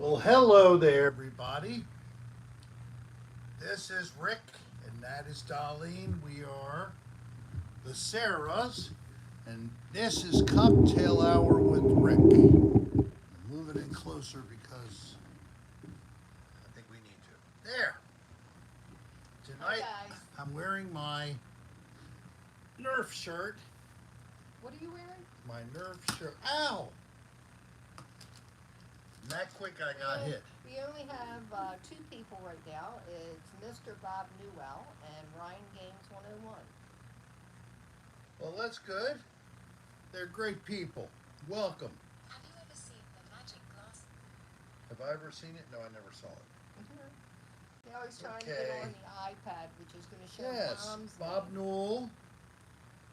Well, hello there, everybody. This is Rick, and that is Darlene. We are the Serras, and this is Cocktail Hour with Rick. I'm moving in closer because I think we need to. There. Hi Tonight, guys. I'm wearing my Nerf shirt. What are you wearing? My Nerf shirt. Ow! That quick, I got hit. We only have two people right now. It's Mr. Bob Newell and Ryan Games 101. Well, that's good. They're great people. Welcome. Have you ever seen the magic glass? Have I ever seen it? No, I never saw it. They're always trying to get on the iPad, which is going to show Yes, Mom's Bob name. Newell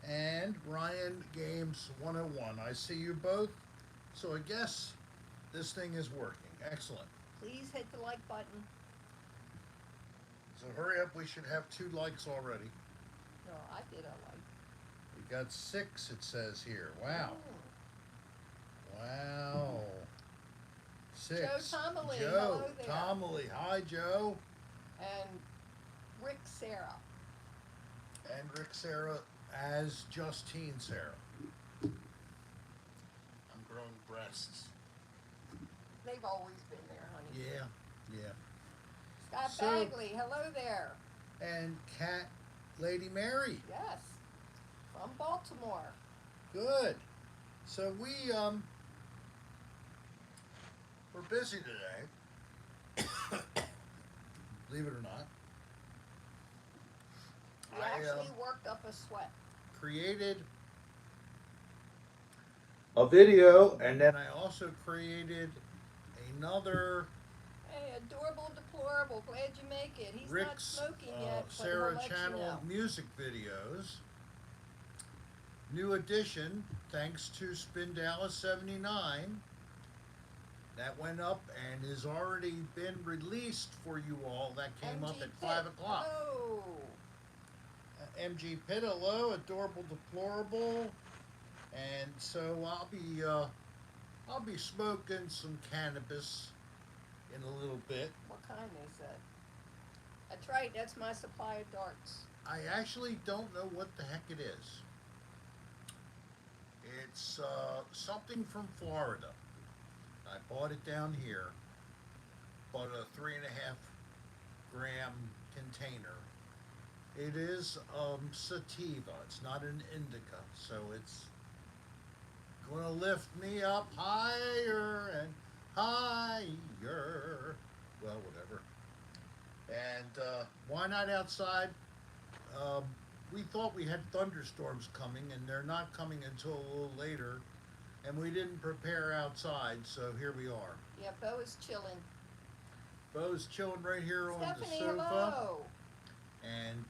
and Ryan Games 101. I see you both. So I guess this thing is working. Excellent. Please hit the like button. So hurry up. We should have 2 likes already. No, I did a like. We got 6, it says here. Wow. Mm. Wow. 6. Joe Tomley, Joe hello there. Tomley. Hi, Joe. And Rick Serra. And Rick Serra as Justine Serra. I'm growing breasts. They've always been there, honey. Yeah. Scott So- Bagley, hello there. And Cat Lady Mary. Yes, from Baltimore. Good. So we're busy today. Believe it or not. We actually worked up a sweat. Created a video, and then I also created another Hey, adorable, deplorable. Glad you make it. He's not Rick's smoking yet, but Sarah he'll let channel you know. music videos. New edition, thanks to Spin Dallas 79. That went up and has already been released for you all. That came up MG at Pitt, 5 o'clock. hello. MG Pitt, hello, adorable, deplorable. And so I'll be smoking some cannabis in a little bit. What kind is that? That's right. That's my supply of darts. I actually don't know what the heck it is. It's something from Florida. I bought it down here. Bought a 3.5 gram container. It is sativa. It's not an indica, so it's going to lift me up higher and higher. Well, whatever. And why not outside? We thought we had thunderstorms coming, and they're not coming until a little later. And we didn't prepare outside, so here we are. Yeah, Bo is chilling. Bo's chilling right here on the Stephanie, sofa. hello. And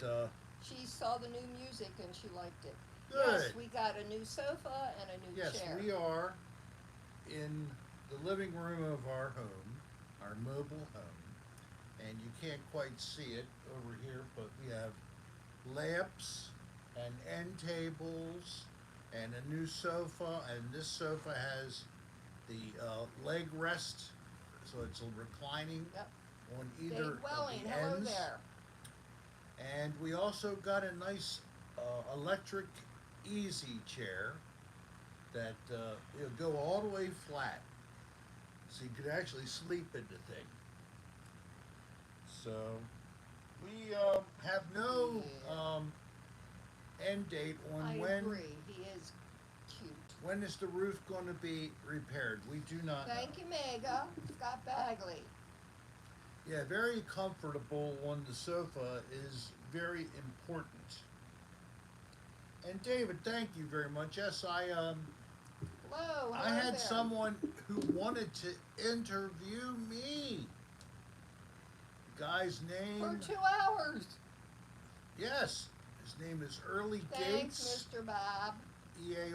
She saw the new music and she liked it. good. Yes, we got a new sofa and a new Yes, chair. we are in the living room of our home, our mobile home. And you can't quite see it over here, but we have lamps and end tables and a new sofa. And this sofa has the leg rest, so it's reclining Yep. on either Dave of Welling, the hello ends. there. And we also got a nice electric easy chair that it'll go all the way flat, so you could actually sleep in the thing. So we have no end date on I when agree. He is cute. when is the roof going to be repaired. We do not know. Thank you, Mega. Scott Bagley. Yeah, very comfortable on the sofa is very important. And David, thank you very much. Yes, Hello. Hello I had there. someone who wanted to interview me. The guy's For name, 2 hours. yes, his name is Early Thanks, Gates, Mr. Bob. Early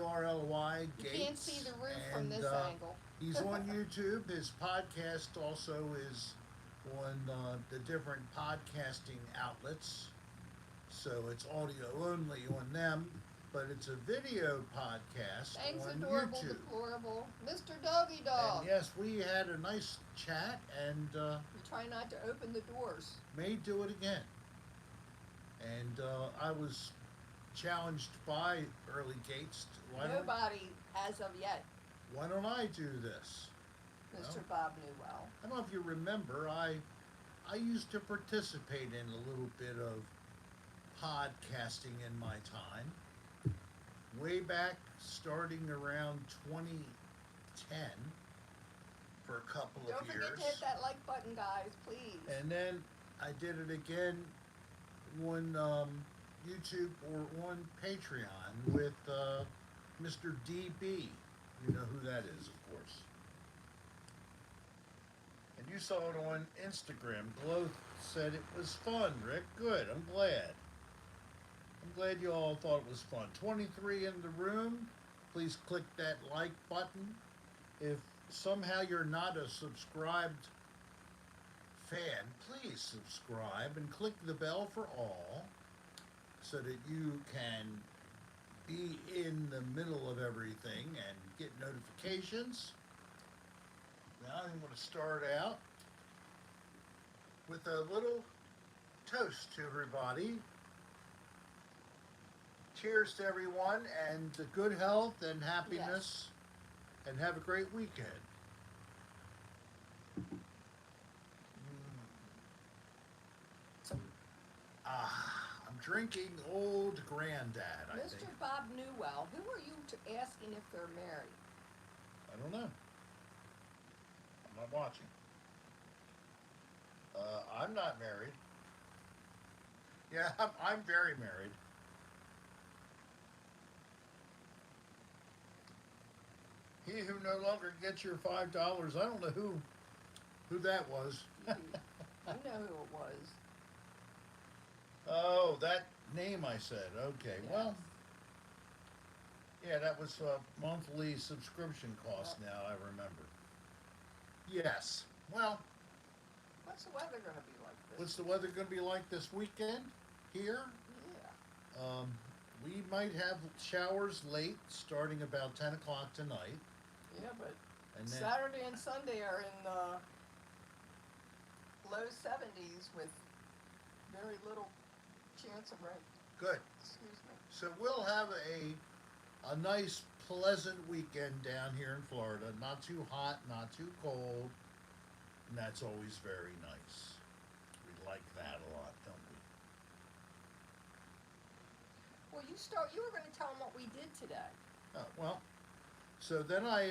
You Gates. can't see the roof from and, this angle. He's on YouTube. His podcast also is on the different podcasting outlets. So it's audio only on them. but it's a video podcast Thanks, on adorable, YouTube. deplorable, Mr. Doggy Dog. And yes, we had a nice chat, and We try not to open the doors. may do it again. And I was challenged by Early Gates. Nobody as of yet, Why don't I do this? Mr. Well, Bob Newell. I don't know if you remember, I used to participate in a little bit of podcasting in my time. Way back, starting around 2010, for a couple Don't of forget years. to hit that like button, guys, please. And then I did it again on YouTube or on Patreon with Mr. DB. You know who that is, of course. And you saw it on Instagram. Glow said it was fun, Rick. Good, I'm glad. I'm glad you all thought it was fun. 23 in the room. Please click that like button. If somehow you're not a subscribed fan, please subscribe and click the bell for all so that you can be in the middle of everything and get notifications. Now I'm going to start out with a little toast to everybody. Cheers to everyone, and good health and happiness, and have a great weekend. I'm drinking Old Granddad, I Mr. think. Bob Newell, who are you asking if they're married? I don't know. I'm not watching. I'm not married. Yeah, I'm very married. He who no longer gets your $5. I don't know who that was. You know who it was. Oh, that name I said. Okay, Yes. well, yeah, that was a monthly subscription cost. Now I remember. Yes. Well, What's the weather going to be like this? what's the weather going to be like this weekend here? Yeah. We might have showers late, starting about 10 o'clock tonight. Yeah, but And then, Saturday and Sunday are in the low 70s with very little chance of rain. good. Excuse me. So we'll have a nice, pleasant weekend down here in Florida. Not too hot, not too cold. And that's always very nice. We like that a lot, don't we? Well, you were going to tell them what we did today. Well, so then I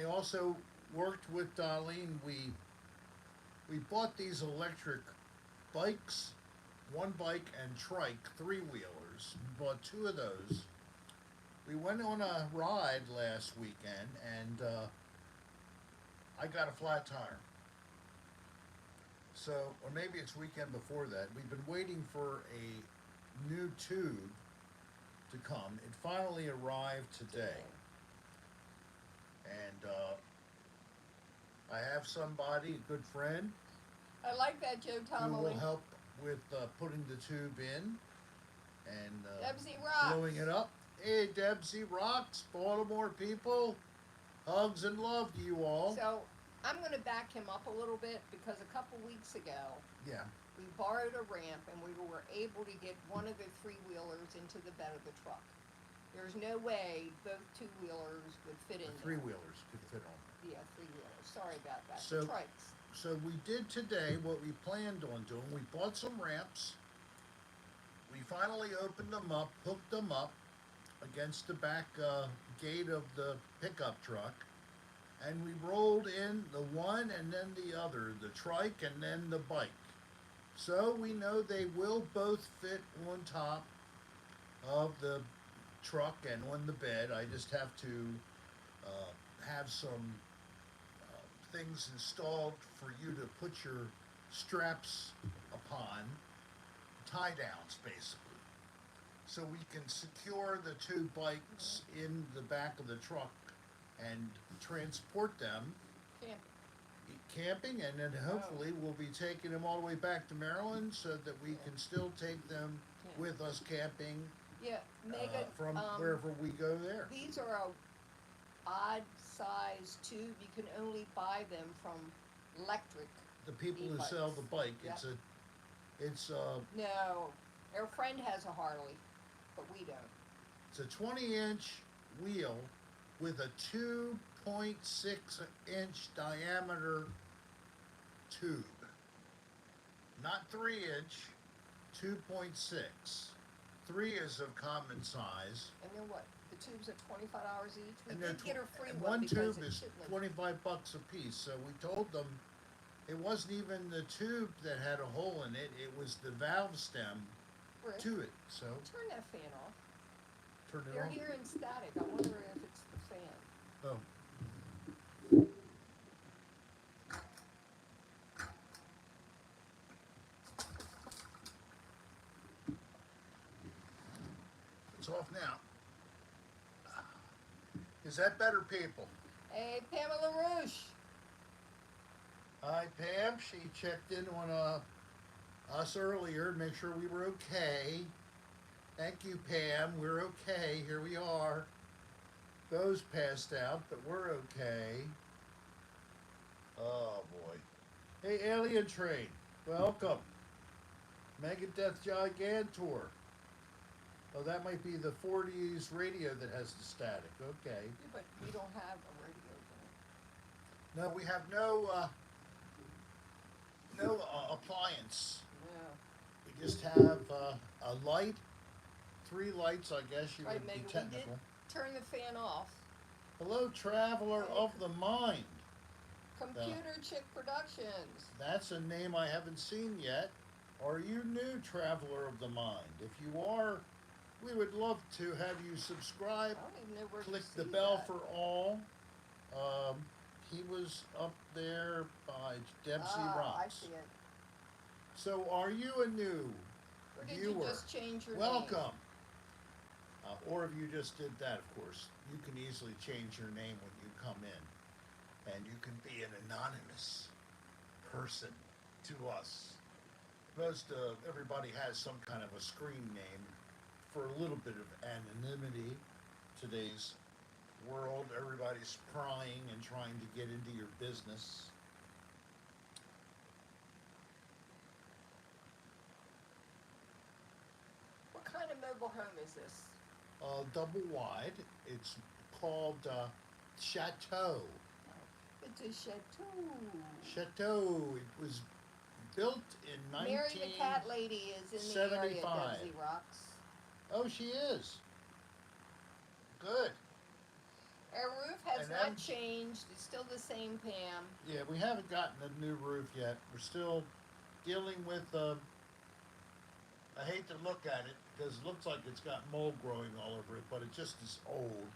also worked with Darlene. We bought these electric bikes, one bike and trike, 3-wheelers. We bought 2 of those. We went on a ride last weekend, and I got a flat tire. So, or maybe it's weekend before that. We've been waiting for a new tube to come. It finally arrived today. And I have somebody, a good friend, I like that, Joe who will Tomlin. help with putting the tube in and Debsy rocks. blowing it up. Hey, Debsy rocks, Baltimore people. Hugs and love to you all. So I'm going to back him up a little bit because a couple weeks ago Yeah. we borrowed a ramp and we were able to get one of the 3-wheelers into the bed of the truck. There's no way both 2-wheelers would fit in The there. 3-wheelers could fit on. Yeah, 3-wheelers. Sorry about that. So- Trikes. So we did today what we planned on doing. We bought some ramps. We finally opened them up, hooked them up against the back gate of the pickup truck, and we rolled in the one and then the other, the trike and then the bike. So we know they will both fit on top of the truck and on the bed. I just have to have some things installed for you to put your straps upon, tie downs basically, so we can secure the 2 bikes in the back of the truck and transport them camping, and then hopefully we'll be taking them all the way back to Maryland so that we can still take them with us camping Yeah, mega, from wherever we go there. these are a odd size tube. You can only buy them from electric. The people who E-bikes. sell the bike, Yep. it's No, our friend has a Harley, but we don't. it's a 20-inch wheel with a 2.6-inch diameter tube. Not 3-inch, 2.6. 3 is of common size. And then what? The tubes are $25 each. We And did get her free and one one because tube it is shouldn't have. $25 a piece. So we told them it wasn't even the tube that had a hole in it, it was the valve stem Rick, to it. So turn that fan off. turn it You're on. hearing static. I wonder if it's the fan. Oh. It's off now. Is that better, people? Hey, Pamela Roosh. Hi, Pam. She checked in on us earlier to make sure we were okay. Thank you, Pam. We're okay. Here we are. Bo's passed out, but we're okay. Oh, boy. Hey, Alien Train. Welcome. Megadeth Gigantor. Oh, that might be the 40s radio that has the static. Okay. Yeah, but we don't have a radio then. No, we have no appliance. Yeah. We just have a light, 3 lights, I guess you Right, would Megan, be we technical. did turn the fan off. Hello, traveler of the mind. Computer Chick Productions. That's a name I haven't seen yet. Are you new, traveler of the mind? If you are, we would love to have you I subscribe. don't even know where Click to the see bell that. for all. He was up there by Debsy I Rocks. see it. So are you a new Or did viewer? you just change your name? Welcome. Or if you just did that, of course, you can easily change your name when you come in. And you can be an anonymous person to us. Most everybody has some kind of a screen name for a little bit of anonymity. Today's world, everybody's prying and trying to get into your business. What kind of mobile home is this? Double wide. It's called Chateau. It's a chateau. Chateau. It was built in Mary the cat lady is in the area, 75. Debsy Rocks. Oh, she is. Good. Our roof has And not then- changed. It's still the same, Pam. Yeah, we haven't gotten a new roof yet. We're still dealing with. I hate to look at it because it looks like it's got mold growing all over it, but it just is old.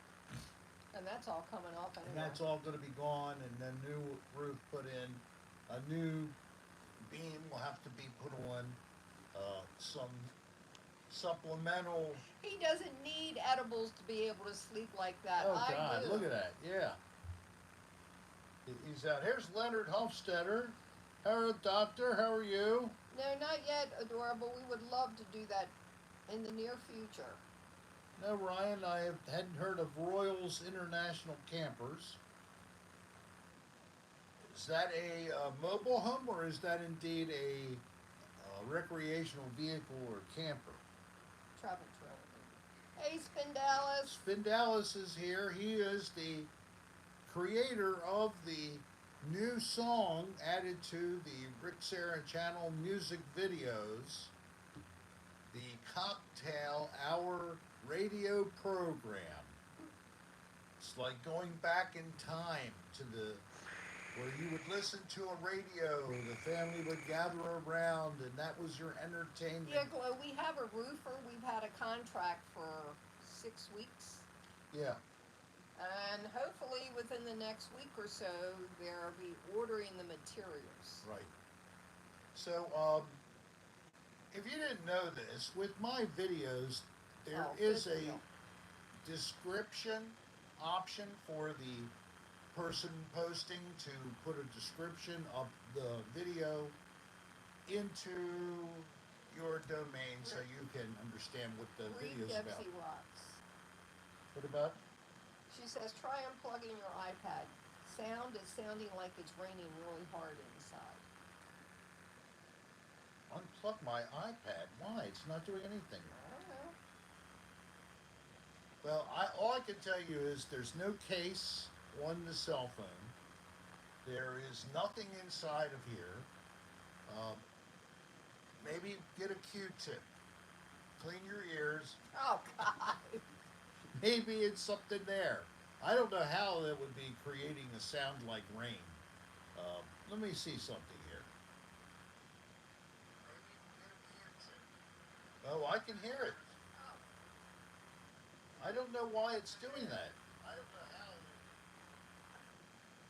And that's all coming off anyway. And that's all going to be gone, and then new roof put in. A new beam will have to be put on. Some supplemental. He doesn't need edibles to be able to sleep like that. Oh I God, do. look at that! Yeah. He's out. Here's Leonard Hofstetter. Hello, doctor. How are you? No, not yet, Adorable. We would love to do that in the near future. No, Ryan, hadn't heard of Royals International Campers. Is that a mobile home or is that indeed a recreational vehicle or camper? Travel trailer. Hey, Spindalis. Spindalis is here. He is the creator of the new song added to the Rick Serra channel music videos, the Cocktail Hour radio program. It's like going back in time to where you would listen to a radio, the family would gather around, and that was your entertainment. Yeah, Glo, we have a roofer. We've had a contract for 6 weeks. Yeah. And hopefully within the next week or so, they'll be ordering the materials. Right. So, if you didn't know this, with my videos, there is fifth a wheel. description option for the person posting to put a description of the video into your domain so you can understand what the Read video's about. Debsy Rocks. What about? She says, try unplugging your iPad. Sound is sounding like it's raining really hard inside. Unplug my iPad. Why? It's not doing anything. I don't know. Well, all I can tell you is there's no case on the cell phone. There is nothing inside of here. Maybe get a Q-tip. Clean your ears. Oh, God. Maybe it's something there. I don't know how that would be creating a sound like rain. Let me see something here. Oh, I can hear it. I don't know why it's doing that. I don't know how.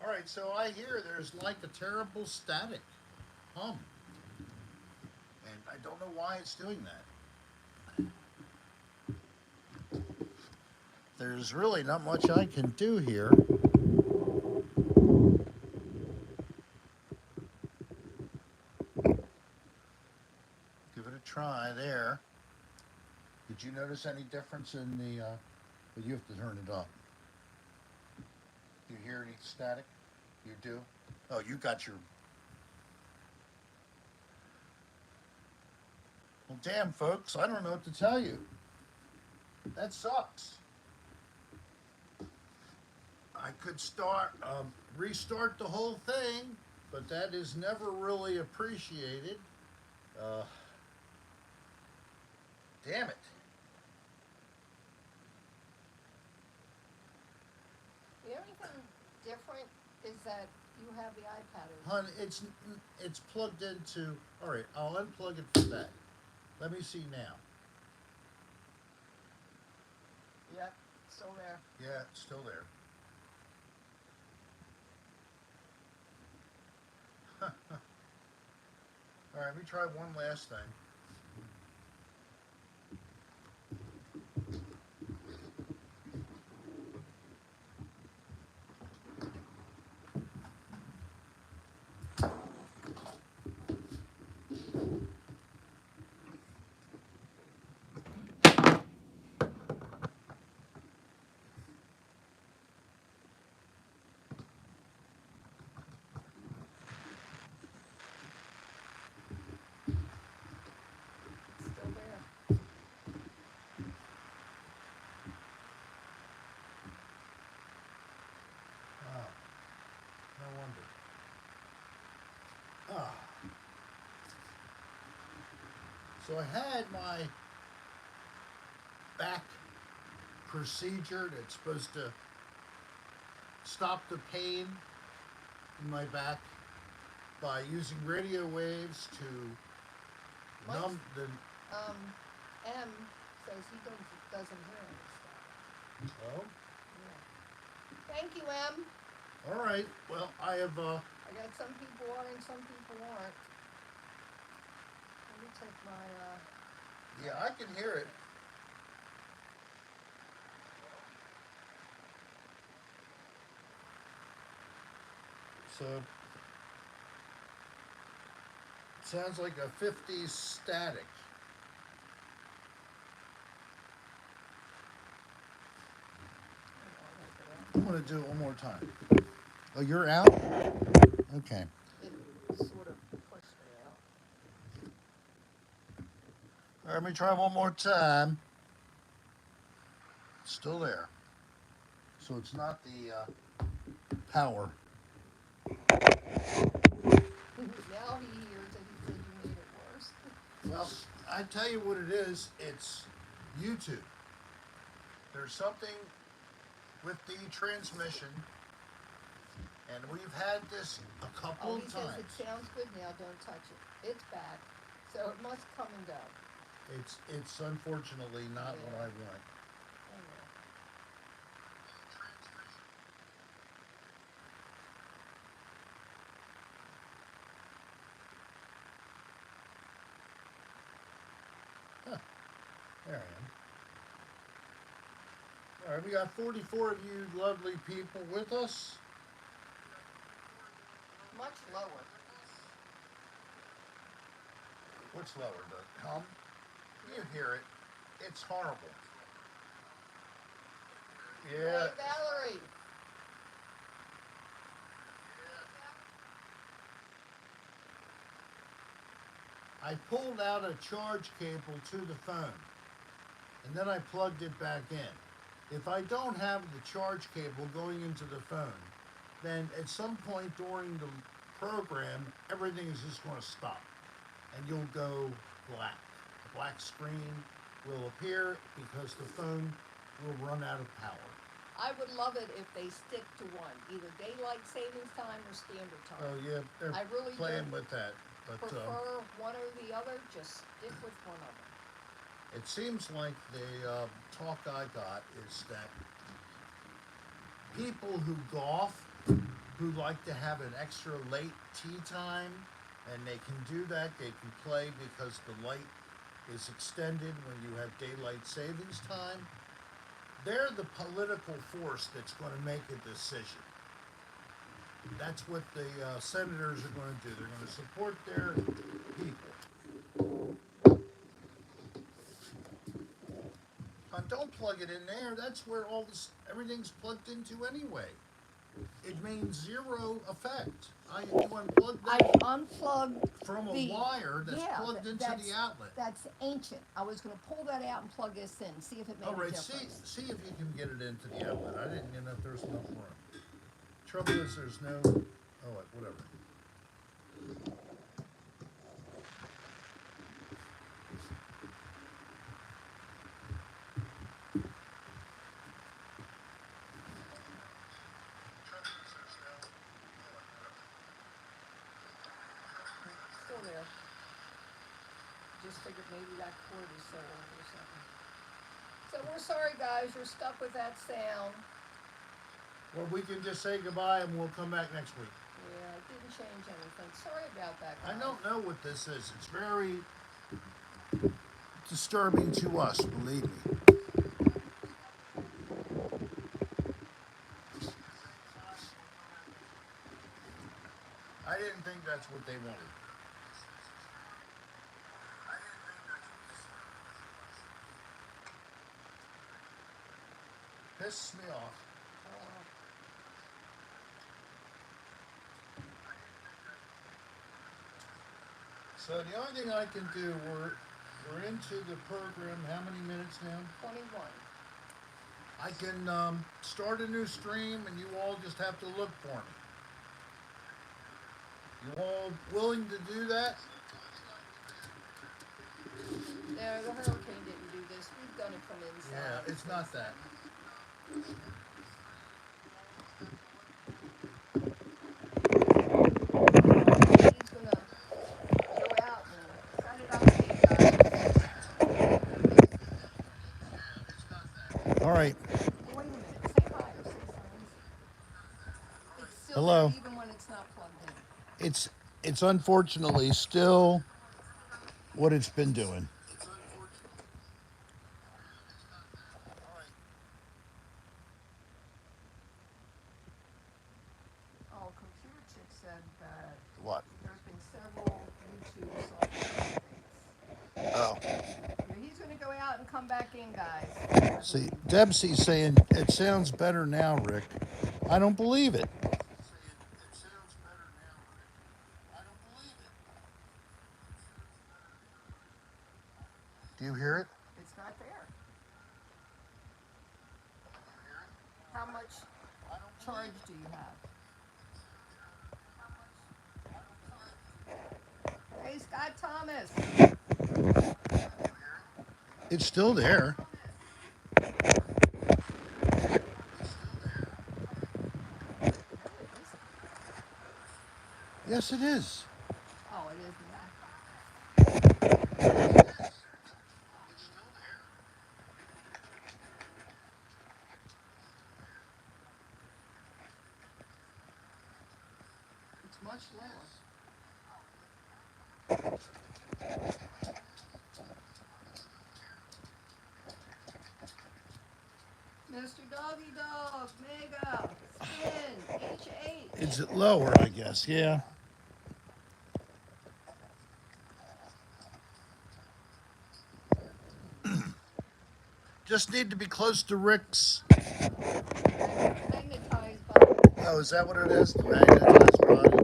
All right, so I hear there's like a terrible static hum. And I don't know why it's doing that. There's really not much I can do here. Give it a try there. Did you notice any difference in the, well, you have to turn it up. Do you hear any static? You do? Oh, you got your... Well, damn, folks, I don't know what to tell you. That sucks. I could restart the whole thing, but that is never really appreciated. Damn it. The only thing different is that you have the iPad open. Hun, it's plugged into... All right, I'll unplug it for that. Let me see now. Yep, still there. Yeah, it's still there. All right, let me try one last thing. Still there. Oh, no wonder. Ah. So I had my back procedure that's supposed to stop the pain in my back by using radio waves to numb the... M says he doesn't hear any stuff. Oh, Yeah. Thank you, M. all right. Well, I have... I got some people are and some people aren't. Let me take my, Yeah, I can hear it. So, it sounds like a 50s static. I'm going to do it one more time. Oh, you're out? Okay. it sort of pushed me out. All right, let me try one more time. It's still there. So it's not the power. Now he hears it. He said you made it worse. Well, I tell you what it is. It's YouTube. There's something with the transmission, and we've had this a couple Oh, of he says times. it sounds good now. Don't touch it. It's back. So it must come and go. It's unfortunately not what I want. I know. Huh. There I am. All right, we got 44 of you lovely people with us. Much lower. What's lower, the hum? You hear it. It's horrible. Yeah. Hey, Valerie. I pulled out a charge cable to the phone and then I plugged it back in. If I don't have the charge cable going into the phone, then at some point during the program, everything is just going to stop and you'll go black. A black screen will appear because the phone will run out of power. I would love it if they stick to one, either daylight savings time or standard time. Oh yeah, they're I really playing don't with that, but prefer one or the other, just stick with one of them. it seems like the talk I got is that people who golf, who like to have an extra late tee time, and they can do that, they can play because the light is extended when you have daylight savings time. They're the political force that's going to make a decision. That's what the senators are going to do. They're going to support their people. Don't plug it in there. That's where all this everything's plugged into anyway. It means zero effect. You unplug I've that unplugged from a the wire that's yeah, plugged into that's, the outlet. That's ancient. I was going to pull that out and plug this in, see if it made All a right, difference. see if you can get it into the outlet. I didn't know if there's enough room. Trouble is, there's no. Oh, whatever. Still there. Just figured maybe that cord is so old or something. So we're sorry, guys. You're stuck with that sound. Well, we can just say goodbye and we'll come back next week. Yeah, it didn't change anything. Sorry about that, guys. I don't know what this is. It's very disturbing to us, believe me. I didn't think that's what they wanted. Pisses me off. So the only thing I can do, we're into the program. How many minutes now? 21. I can start a new stream, and you all just have to look for me. You all willing to do that? No, the hurricane didn't do this. We've done it from inside. Yeah, it's not that. He's gonna go out and set it up for you guys. All right. Wait a minute. Say hi or say something. It's still Hello. there even when it's not plugged in. It's unfortunately still what it's been doing. Oh, Computer Chick said that What? there's been several YouTube software updates. Oh. Yeah, he's gonna go out and come back in, guys. See, Debsy's saying it sounds better now, Rick. I don't believe it. Do you hear it? It's not there. How much charge do you have? Hey, Scott Thomas. It's still there. Yes, it is. Oh, it is not. It's much lower. Mr. Doggy Dog, Mega, Spin, H8. It's lower, I guess. Yeah. Just need to be close to Rick's. Magnetized button. Oh, is that what it is? The magnetized body?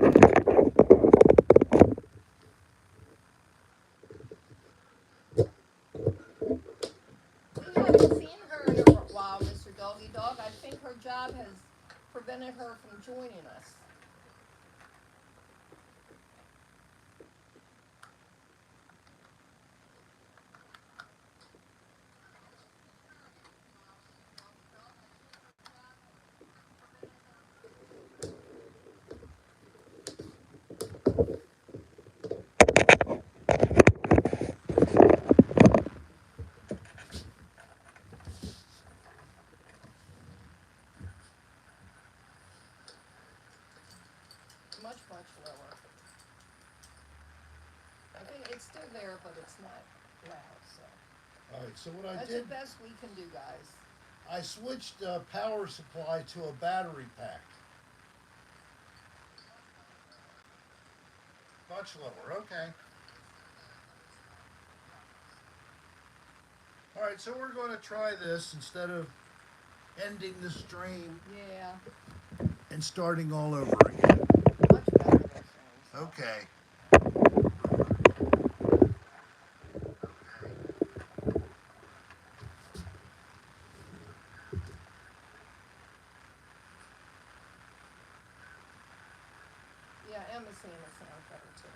We haven't seen her in a while, Mr. Doggy Dog. I think her job has prevented her from joining us. Much, much lower. I think it's still there, but it's not loud, so. All right, so what I That's did, the best we can do, guys. I switched the power supply to a battery pack. Much lower, okay. All right, so we're going to try this instead of ending the stream Yeah, and starting all over again. much better this thing. So. Okay. Yeah, Emma's saying it sounds better too.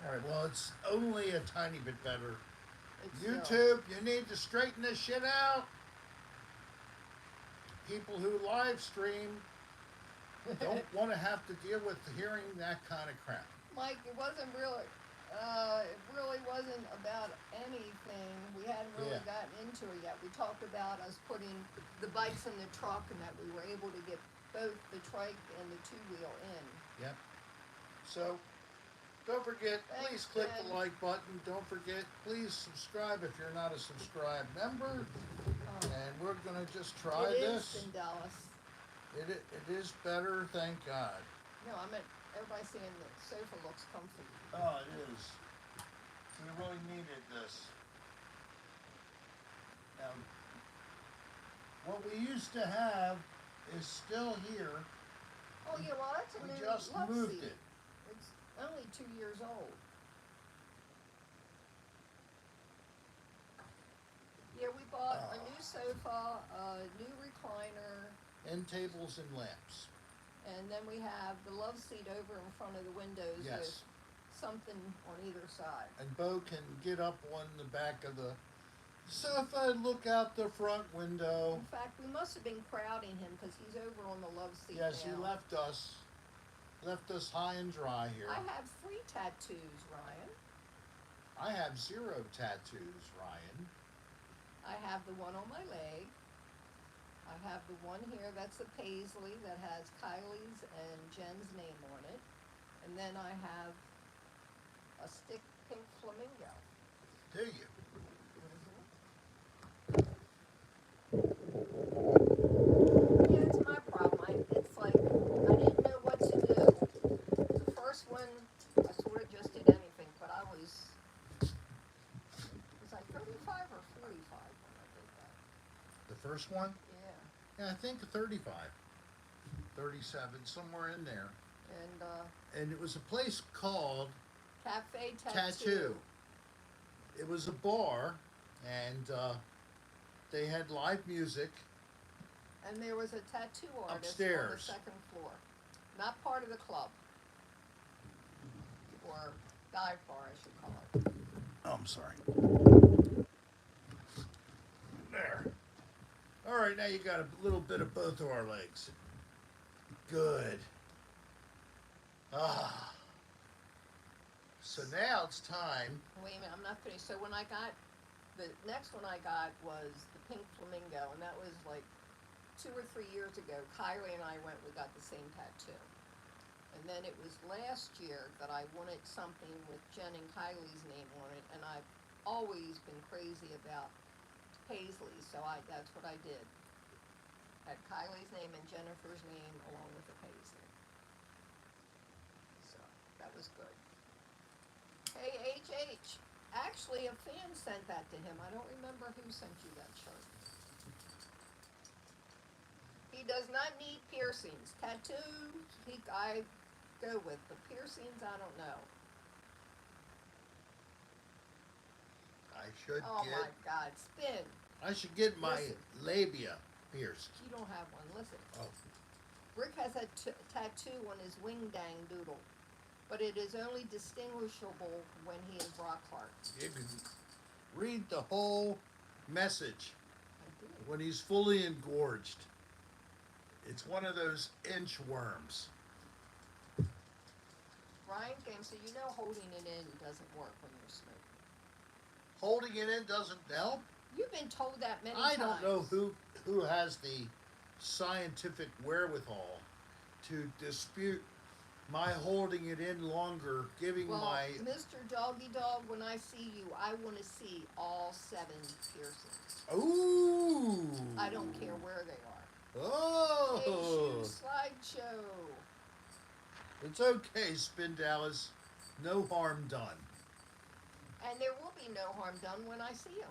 All right, well, it's only a tiny bit better. It's YouTube, you need to straighten this shit out. People who live stream don't want to have to deal with hearing that kind of crap. Mike, it wasn't really. It really wasn't about anything. We hadn't really Yeah. gotten into it yet. We talked about us putting the bikes in the truck and that we were able to get both the trike and the two-wheel in. Yep. So, don't forget, Thanks, please click Ben. the like button. Don't forget, please subscribe if you're not a subscribed member. And we're going to just try It this. is in Dallas. It is better, thank God. No, I meant everybody's saying the sofa looks comfy. Oh, it is. We really needed this. Now, what we used to have is still here. Oh yeah, well that's a We new just love moved seat. it. It's only 2 years old. Yeah, we bought a new sofa, a new recliner, End tables and lamps. and then we have the love seat over in front of the windows with Yes. something on either side. And Bo can get up on the back of the sofa and look out the front window. In fact, we must have been crowding him because he's over on the love seat Yes, now. he left us high and dry here. I have 3 tattoos, Ryan. I have 0 tattoos, Ryan. I have the one on my leg. I have the one here that's a paisley that has Kylie's and Jen's name on it. And then I have a stick pink flamingo. Do you? Yeah, it's my problem. It's like, I didn't know what to do. The first one, I sort of just did anything, but I was like 35 or 45 when I did that. The first one? Yeah. Yeah, I think 35. 37, somewhere in there. And it was a place called Cafe Tattoo. It was a bar, and they had live music. And there was a tattoo artist Upstairs. on the second floor. Not part of the club. Or dive bar, I should call it. Oh, I'm sorry. There. All right, now you got a little bit of both of our legs. Good. Ah. So now it's time. Wait a minute, I'm not finished. So when I got, the next one I got was the pink flamingo, and that was like 2 or 3 years ago. Kylie and I went, we got the same tattoo. And then it was last year that I wanted something with Jen and Kylie's name on it, and I've always been crazy about paisley, so that's what I did. Had Kylie's name and Jennifer's name along with the paisley. So that was good. Hey HH, actually a fan sent that to him. I don't remember who sent you that shirt. He does not need piercings. Tattoos, I go with, but piercings, I don't know. I should Oh get. my God, spin. I should get my Listen. labia pierced. You don't have one. Listen. Oh, Rick has a tattoo on his wing dang doodle, but it is only distinguishable when he is rock hard. you can read the whole message I did. when he's fully engorged. It's one of those inchworms. Brian came, so you know holding it in doesn't work when you're smoking. Holding it in doesn't help. You've been told that many I times. don't know who has the scientific wherewithal to dispute my holding it in longer, giving Well, my. Mr. Doggy Dog, when I see you, I want to see all 7 piercings. Ooh! I don't care where they are. Oh! Hey, shoe slideshow. It's okay, Spin Dallas. No harm done. And there will be no harm done when I see them.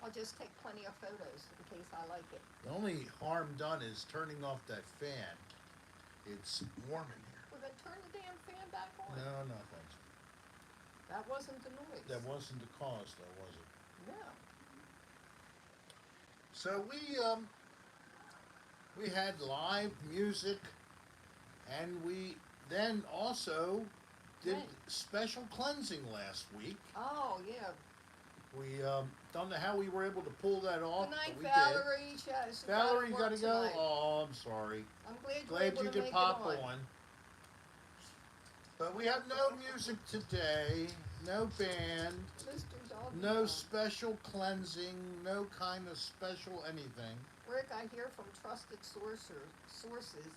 I'll just take plenty of photos in case I like it. The only harm done is turning off that fan. It's warm in here. Well, then turn the damn fan back on. No, thanks. That wasn't the noise. That wasn't the cause, though, was it? No. So we had live music, and we then also did Right. special cleansing last week. Oh, yeah. We don't know how we were able to pull that off, Good night, but we Valerie. did. Valerie, you gotta go. Tonight. Oh, I'm sorry. I'm glad you were Glad able you to could make pop it on. on. But we have no music today, no band, Mr. Doggy no Dog. special cleansing, no kind of special anything. Rick, I hear from trusted sources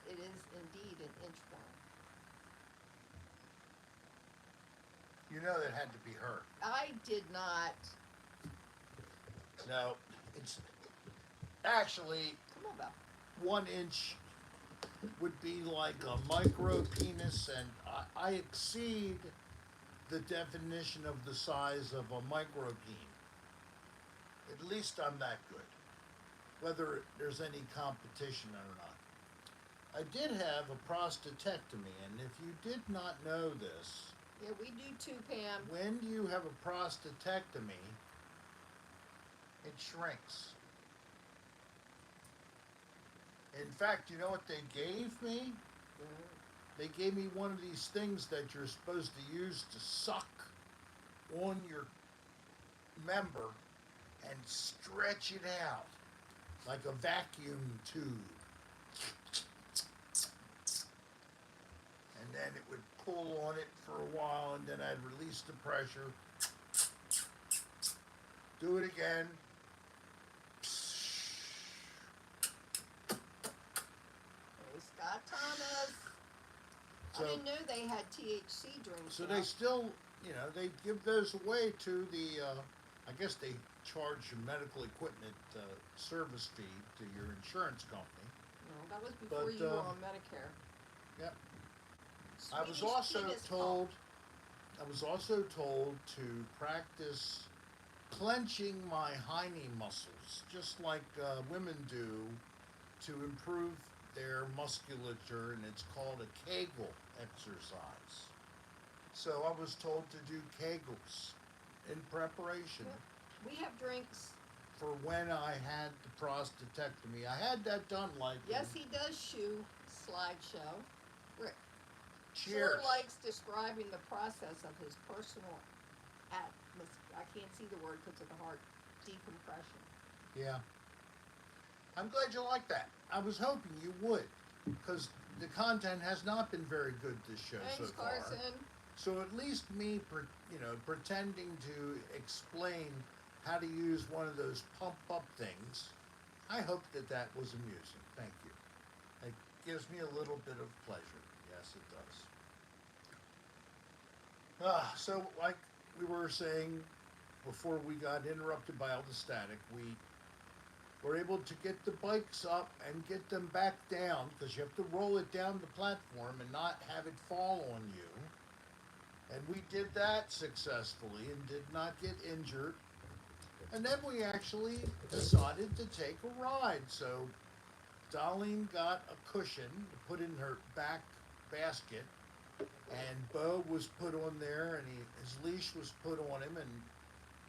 it is indeed an inchworm. You know that had to be her. I did not. No, it's actually Come on, Belle. 1 inch would be like a micro penis, and I exceed the definition of the size of a micro peen. At least I'm that good, whether there's any competition or not. I did have a prostatectomy, and if you did not know this, Yeah, we do too, Pam. when you have a prostatectomy, it shrinks. In fact, you know what they gave me? They gave me one of these things that you're supposed to use to suck on your member and stretch it out like a vacuum tube. And then it would pull on it for a while, and then I'd release the pressure. Do it again. Hey, Scott Thomas. So- I didn't know they had THC drinks. So now. they still, they give those away to the, I guess they charge your medical equipment service fee to your insurance company. No, that was before But, you were on Medicare. Yep. I was Swedish also penis told, pump. to practice clenching my hiney muscles, just like women do, to improve their musculature, and it's called a Kegel exercise. So I was told to do Kegels in preparation Yep. We have drinks. for when I had the prostatectomy. I had that done like Yes, he does shoe slideshow. Rick cheers. sure likes describing the process of his personal I can't see the word because of the heart decompression. Yeah. I'm glad you like that. I was hoping you would, because the content has not been very good this show so Thanks, far. Carson. So at least me, pretending to explain how to use one of those pump-up things, I hope that was amusing. Thank you. It gives me a little bit of pleasure. Yes, it does. So like we were saying before we got interrupted by all the static, we were able to get the bikes up and get them back down, because you have to roll it down the platform and not have it fall on you. And we did that successfully and did not get injured. And then we actually decided to take a ride. So Darlene got a cushion to put in her back basket, and Bo was put on there, and his leash was put on him, and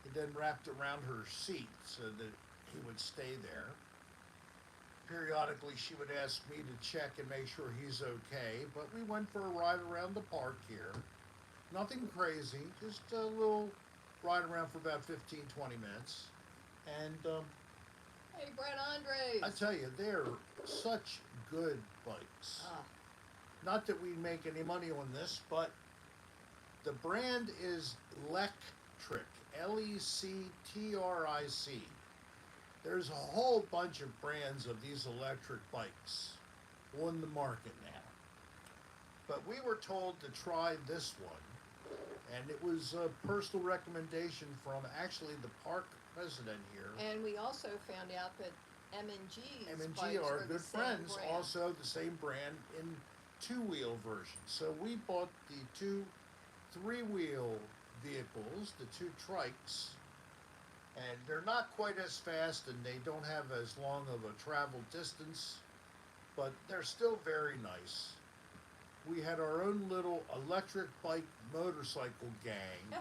he then wrapped around her seat so that he would stay there. Periodically, she would ask me to check and make sure he's okay, but we went for a ride around the park here. Nothing crazy, just a little ride around for about 15-20 minutes. And Hey, Brett Andres. I tell you, they're such good bikes. Ah, Not that we make any money on this, but the brand is Lectric, Lectric. There's a whole bunch of brands of these electric bikes on the market now. But we were told to try this one, and it was a personal recommendation from actually the park president here. and we also found out that M&G's M&G bikes are were the good same friends, brand. also the same brand in two-wheel version. So we bought the two three-wheel vehicles, the two trikes, and they're not quite as fast and they don't have as long of a travel distance, but they're still very nice. We had our own little electric bike motorcycle gang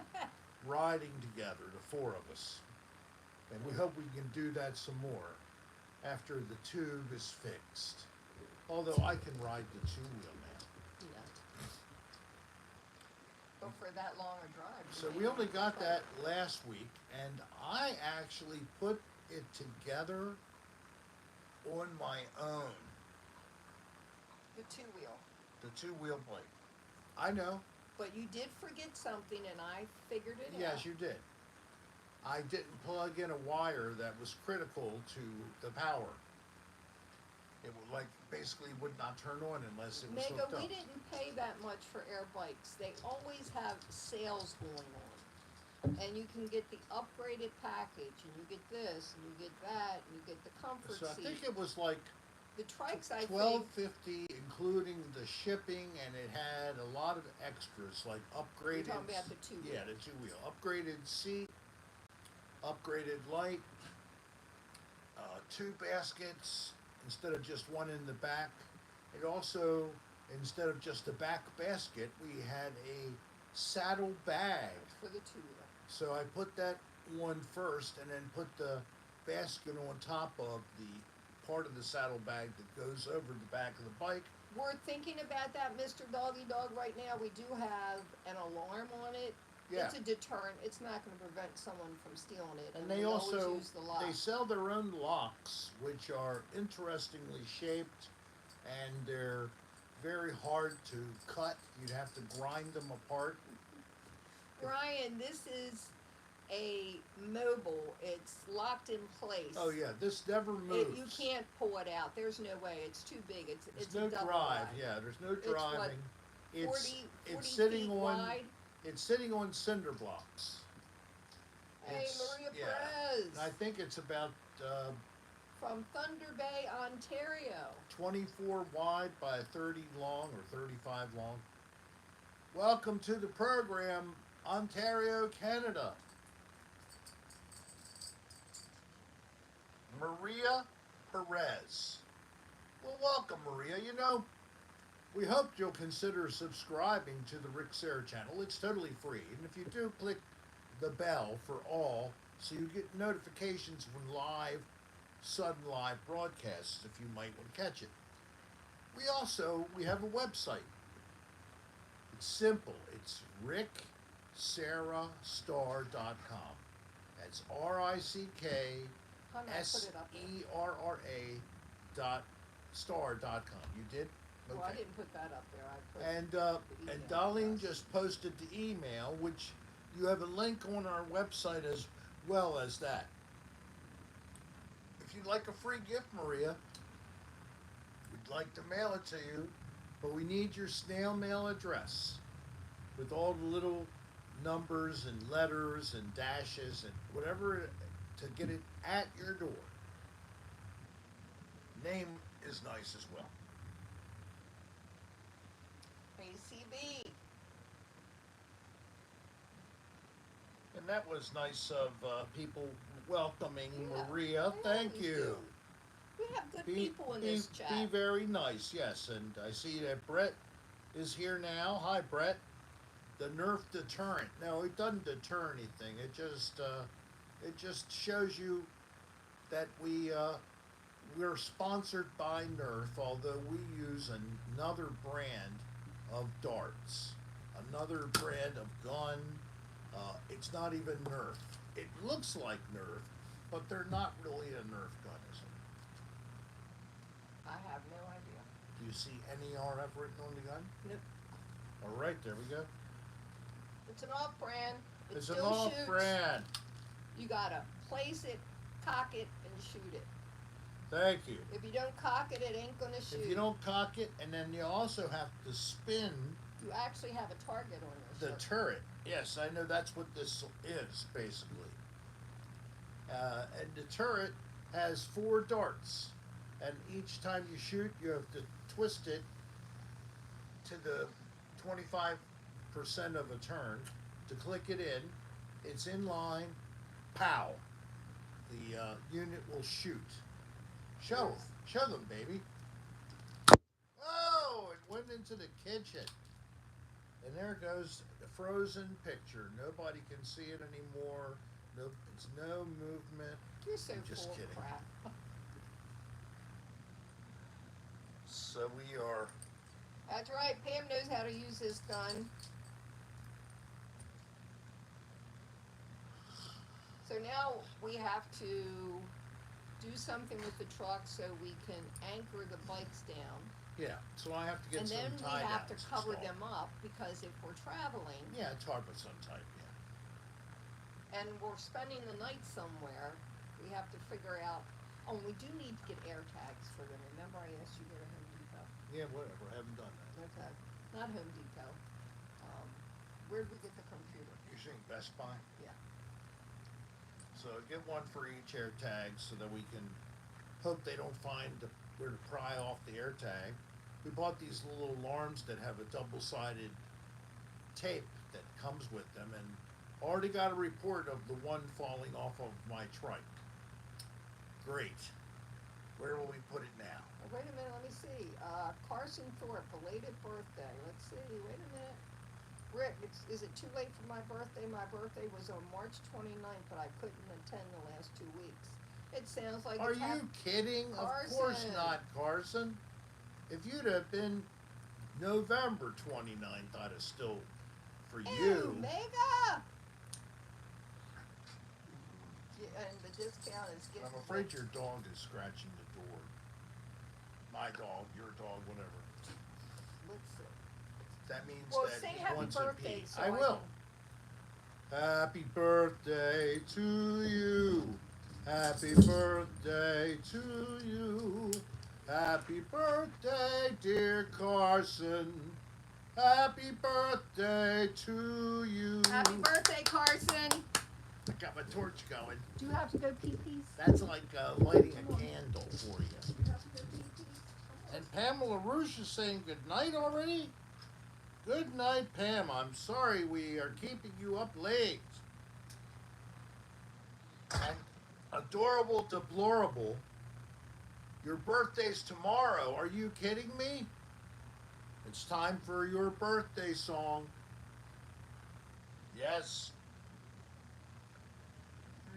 riding together, the four of us. And we hope we can do that some more after the tube is fixed. Although I can ride the two-wheel now. Yeah. But for that long a drive. So you we may only not got try. that last week, and I actually put it together on my own, The two-wheel. the two-wheel bike. I know, But you did forget something, and I figured it out. yes, you did. I didn't plug in a wire that was critical to the power. It would basically would not turn on unless it was Mega, hooked up. we didn't pay that much for air bikes. They always have sales going on. And you can get the upgraded package, and you get this, and you get that, and you get the comfort So I seat. think it was like The trikes, I think, $12.50, including the shipping, and it had a lot of extras like upgraded. You're talking about the two-wheel. Yeah, the two-wheel, upgraded seat, upgraded light, two baskets instead of just one in the back. It also, instead of just a back basket, we had a saddle bag. for the two-wheel. So I put that one first, and then put the basket on top of the part of the saddle bag that goes over the back of the bike. We're thinking about that, Mr. Doggy Dog, right now. We do have an alarm on it. Yeah. It's a deterrent. It's not going to prevent someone from stealing it. And we they always also, use the lock. they sell their own locks, which are interestingly shaped, and they're very hard to cut. You'd have to grind them apart. Brian, this is a mobile. It's locked in place. Oh yeah, this never moves. You can't pull it out. There's no way. It's too big. There's It's no a double drive. wide. Yeah, there's no It's what, driving. 40 it's sitting feet on wide. it's sitting on cinder blocks. Hey, It's- Maria yeah. Perez And I think it's about from Thunder Bay, Ontario. 24 wide by 30 long or 35 long. Welcome to the program, Ontario, Canada. Maria Perez. Well, welcome, Maria. You know, we hope you'll consider subscribing to the Rick Serra channel. It's totally free. And if you do, click the bell for all so you get notifications when sudden live broadcasts if you might want to catch it. We have a website. It's simple. It's rickserrastar.com. That's Hun, I put it up there. RICKSERRA.star.com. You did? Okay. Well, I didn't put that up there. I put And the and email Darlene address. just posted the email, which you have a link on our website as well as that. If you'd like a free gift, Maria, we'd like to mail it to you, but we need your snail mail address with all the little numbers and letters and dashes and whatever to get it at your door. Name is nice as well. ACB. And that was nice of people welcoming Yeah, Maria. they Thank always you. do. We have good Be, people in be, this be chat. very nice, yes. And I see that Brett is here now. Hi, Brett. The Nerf deterrent. No, it doesn't deter anything. It just shows you that we're sponsored by Nerf, although we use another brand of darts, another brand of gun. It's not even Nerf. It looks like Nerf, but they're not really a Nerf gun, is it? I have no idea. Do you see NERF written on the gun? Nope. All right, there we go. It's an off brand. It It's an still off shoots. brand. You gotta place it, cock it, and shoot it. Thank you. If you don't cock it, it ain't gonna shoot. If you don't cock it, and then you also have to spin You actually have a target on the this. turret. Yes, I know that's what this is, basically. And the turret has 4 darts. And each time you shoot, you have to twist it to the 25% of a turn to click it in. It's in line. Pow. The unit will shoot. Show them, baby. Oh, it went into the kitchen. And there goes the frozen picture. Nobody can see it anymore. No, it's no movement. You're so I'm just full kidding. of crap. So we are. That's right. Pam knows how to use this gun. So now we have to do something with the truck so we can anchor the bikes down. Yeah, so I have to get And some then we tie have to downs cover installed. them up because if we're traveling Yeah, it's hard with some type, yeah. and we're spending the night somewhere, we have to figure out. Oh, we do need to get air tags for them. Remember I asked you to go to Home Depot? Yeah, whatever, I haven't done that. Okay. Not Home Depot. Where'd we get the computer? You're saying Best Buy? Yeah. So get one for each air tag so that we can hope they don't find where to pry off the air tag. We bought these little alarms that have a double-sided tape that comes with them, and already got a report of the one falling off of my trike. Great. Where will we put it now? Oh, wait a minute, let me see. Carson Thorpe, belated birthday. Let's see, wait a minute. Rick, is it too late for my birthday? My birthday was on March 29th, but I couldn't attend the last 2 weeks. It sounds like Are it's you kidding? Of course Carson. not, Carson. If you'd have been November 29th, I'd have still, for you. Mega! And the discount is getting. I'm afraid your dog is scratching the door. My dog, your dog, whatever. Let's see. That means Well, that sing he happy wants birthday, a pee. so I I will. Happy birthday to you. Happy birthday to you. Happy birthday, dear Carson. Happy birthday to you. Happy birthday, Carson! I got my torch going. Do you have to go pee-pees? That's like lighting a candle for you. Do you have to go pee-pees? And Pamela Rouge is saying good night already? Good night, Pam. I'm sorry we are keeping you up late. And adorable, deplorable. Your birthday's tomorrow. Are you kidding me? It's time for your birthday song. Yes.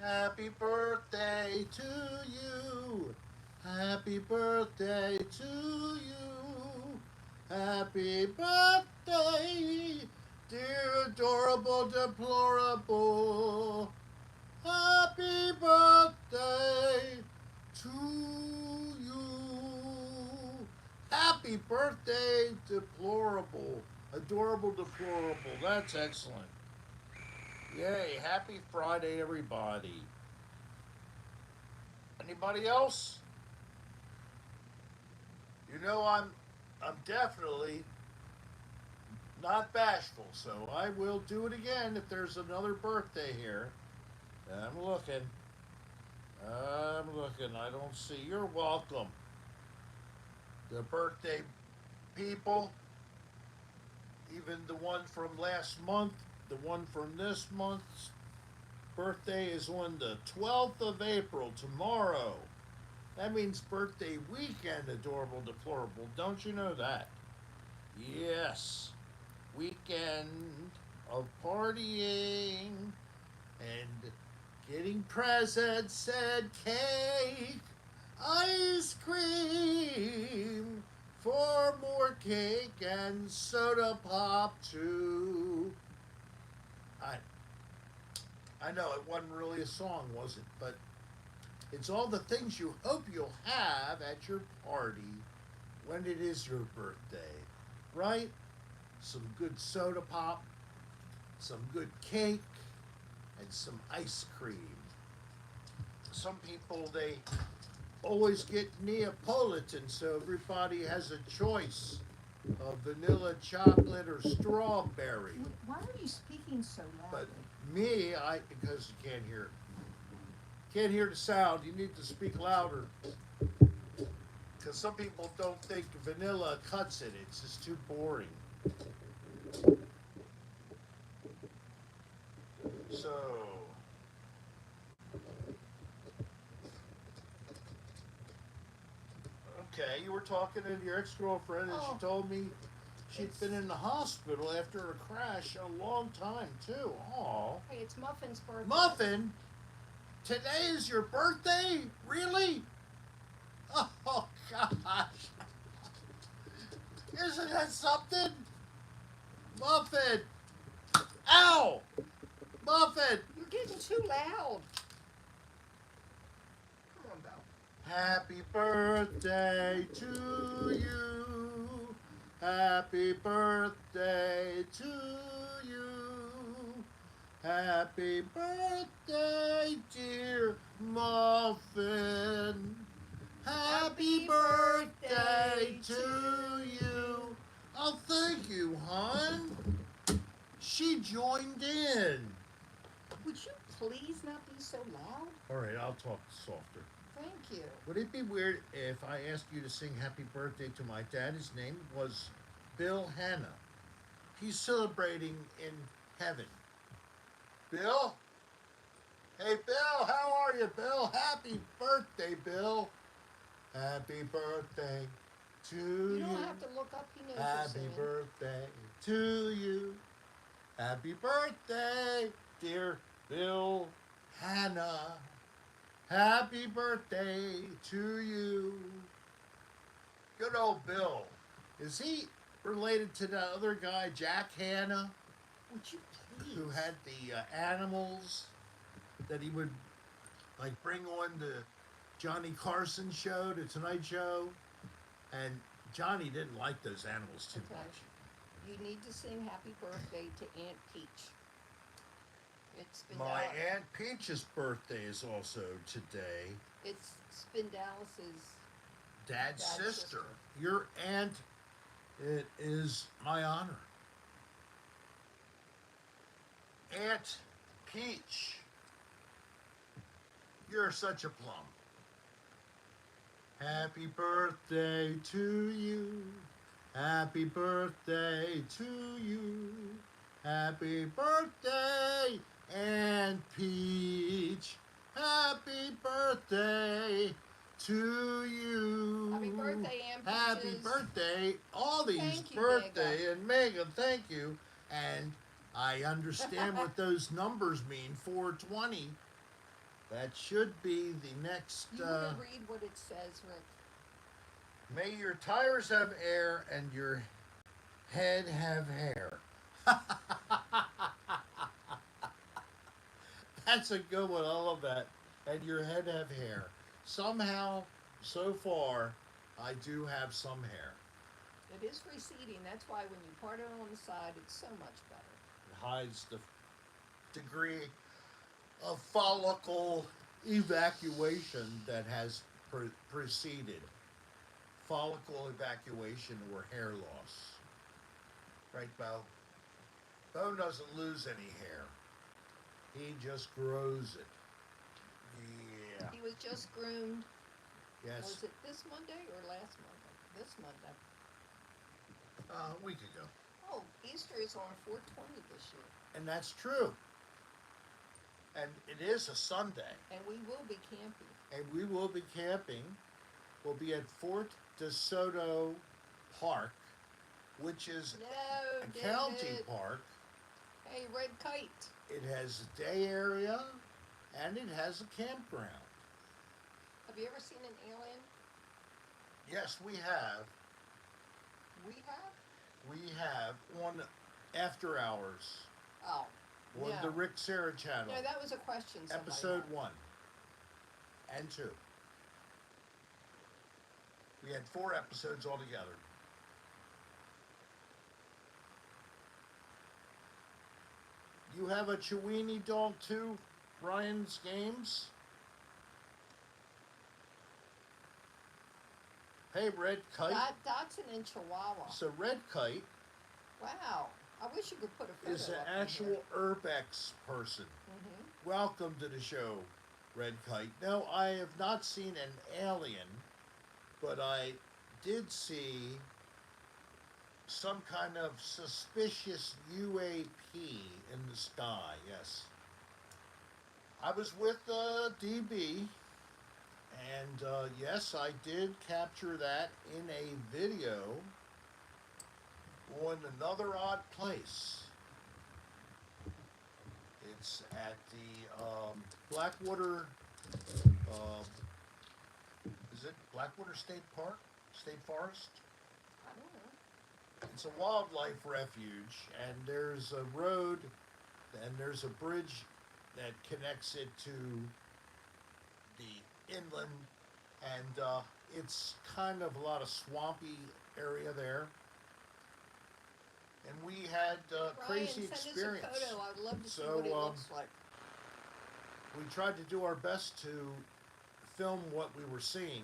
Happy birthday to you. Happy birthday to you. Happy birthday, dear adorable deplorable. Happy birthday to you. Happy birthday, deplorable. Adorable deplorable. That's excellent. Yay, happy Friday, everybody. Anybody else? You know I'm definitely not bashful, so I will do it again if there's another birthday here. I'm looking. I don't see. You're welcome. The birthday people, even the one from last month, the one from this month's birthday is on the 12th of April, tomorrow. That means birthday weekend, adorable, deplorable. Don't you know that? Yes. Weekend of partying and getting presents and cake, ice cream, for more cake and soda pop too. I I know it wasn't really a song, was it? But it's all the things you hope you'll have at your party when it is your birthday, right? Some good soda pop, some good cake, and some ice cream. Some people, they always get Neapolitan, so everybody has a choice of vanilla, chocolate, or strawberry. Why are you speaking so But loudly? me, because you can't hear the sound. You need to speak louder. Because some people don't think vanilla cuts it. It's just too boring. So, okay, you were talking to your ex-girlfriend, and Oh, she told me she'd it's- been in the hospital after a crash a long time too. Aw, Hey, it's Muffin's birthday. Muffin, today is your birthday? Really? Oh gosh, isn't that something? Muffin, ow, Muffin. You're getting too loud. Come on, Belle. Happy birthday to you. Happy birthday to you. Happy birthday, dear Muffin. Happy birthday to you. Oh, thank you, hon. She joined in. Would you please not be so loud? All right, I'll talk softer. Thank you. Would it be weird if I asked you to sing happy birthday to my dad? His name was Bill Hanna. He's celebrating in heaven. Bill? Hey, Bill, how are you, Bill? Happy birthday, Bill. Happy birthday to You you. don't have to look up. He knows you're Happy singing. birthday to you. Happy birthday, dear Bill Hanna. Happy birthday to you. Good old Bill. Is he related to the other guy, Jack Hanna, Would you please? who had the animals that he would like bring on the Johnny Carson show, the Tonight Show? And Johnny didn't like those animals too Okay. much. You need to sing happy birthday to Aunt Peach. My Aunt Peach's birthday is also today. It's Spindalis's. Dad's Dad's sister. sister. Your aunt, it is my honor. Aunt Peach, you're such a plum. Happy birthday to you. Happy birthday to you. Happy birthday, Aunt Peach. Happy birthday to you. Happy birthday, Aunt Happy Peaches. birthday. All these Thank you, birthday Mega. and Megan, thank you. And I understand what those numbers mean. 420. That should be the next. You want to read what it says, Rick? May your tires have air and your head have hair. That's a good one. I love that. And your head have hair. Somehow, so far, I do have some hair. It is receding. That's why when you part it on the side, it's so much better. It hides the degree of follicle evacuation that has preceded follicle evacuation or hair loss. Right, Bo? Bo doesn't lose any hair. He just grows it. Yeah. He was just groomed. Yes. Was it this Monday or last Monday? This Monday. A week ago. Oh, Easter is on 420 this year. And that's true. And it is a Sunday. And we will be camping. And we will be camping will be at Fort DeSoto Park, which is No, a county David. park. Hey, red kite. It has a day area and it has a campground. Have you ever seen an alien? Yes, we have. We have? We have on After Hours Oh. on No. the Rick Serra channel. No, that was a question somebody Episode had. 1 and 2. We had 4 episodes altogether. You have a Chiweenie dog too, Brian's Games? Hey, Red Kite. Dotson and Chihuahua. So Red Kite Wow. I wish you could put a photo is an up in actual here. urbex person. Mm-hmm. Welcome to the show, Red Kite. No, I have not seen an alien, but I did see some kind of suspicious UAP in the sky, yes. I was with DB, and yes, I did capture that in a video on Another Odd Place. It's at the Blackwater, is it Blackwater State Park? State Forest? I don't know. It's a wildlife refuge, and there's a road and there's a bridge that connects it to the inland, and it's kind of a lot of swampy area there. And we had crazy Brian, experience. send us a photo. I'd love to see So, what it looks like. We tried to do our best to film what we were seeing,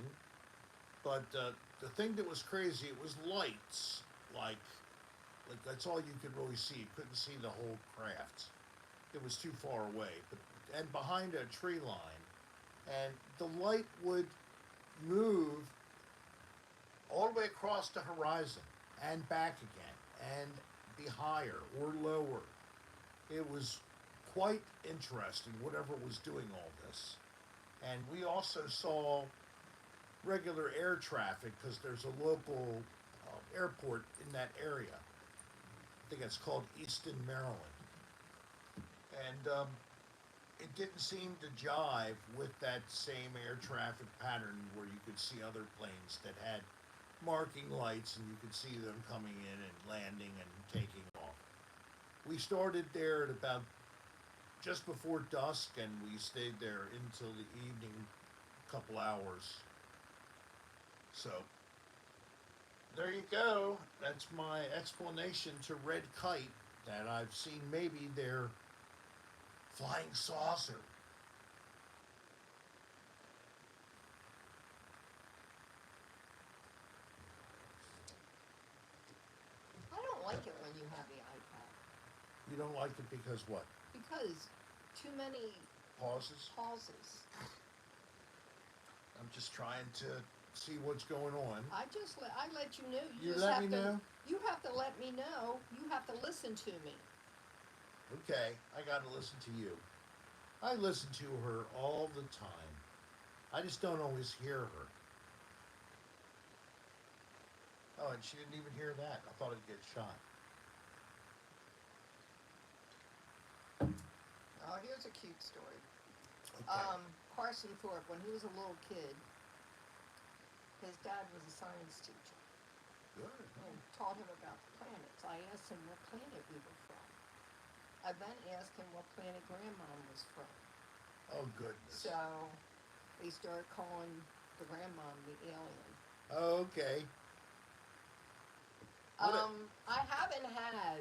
but the thing that was crazy, it was lights, like that's all you could really see. You couldn't see the whole craft. It was too far away, and behind a tree line, and the light would move all the way across the horizon and back again, and be higher or lower. It was quite interesting, whatever was doing all this. And we also saw regular air traffic because there's a local airport in that area. I think it's called Easton, Maryland. And it didn't seem to jive with that same air traffic pattern where you could see other planes that had marking lights and you could see them coming in and landing and taking off. We started there at about just before dusk, and we stayed there until the evening, couple hours. So there you go. That's my explanation to Red Kite, that I've seen maybe their flying saucer. I don't like it when you have the iPad. You don't like it because what? Because too many Pauses? pauses. I'm just trying to see what's going on. I let you know. You just let have me to, know? You have to let me know. You have to listen to me. Okay, I gotta listen to you. I listen to her all the time. I just don't always hear her. Oh, and she didn't even hear that. I thought it'd get shot. Oh, here's a cute story. Okay. Carson Thorpe, when he was a little kid, his dad was a science teacher Good. and taught him about the planets. I asked him what planet we were from. I then asked him what planet Grandmom was from. Oh, goodness. So they started calling the Grandmom the alien. Okay. What I haven't had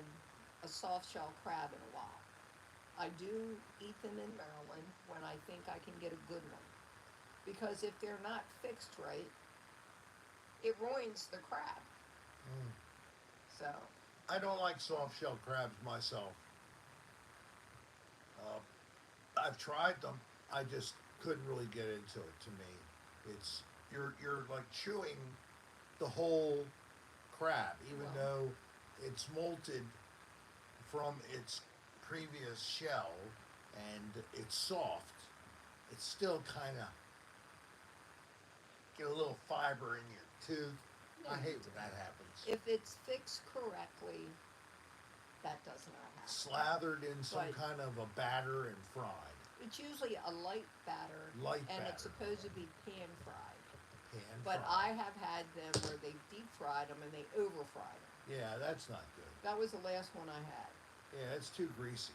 a soft shell crab in a while. I do eat them in Maryland when I think I can get a good one. Because if they're not fixed right, it ruins the crab. So, I don't like soft shell crabs myself. I've tried them. I just couldn't really get into it. To me, it's you're like chewing the whole crab, even Wow. though it's molted from its previous shell and it's soft. It still kind of get a little fiber in your tooth. I No, hate when that happens. if it's fixed correctly, that does not happen. Slathered in some But- kind of a batter and fried. It's usually a light batter, Light and batter. it's supposed to be pan fried. Pan But fried. I have had them where they deep fried them and they over fried them. Yeah, that's not good. That was the last one I had. Yeah, it's too greasy.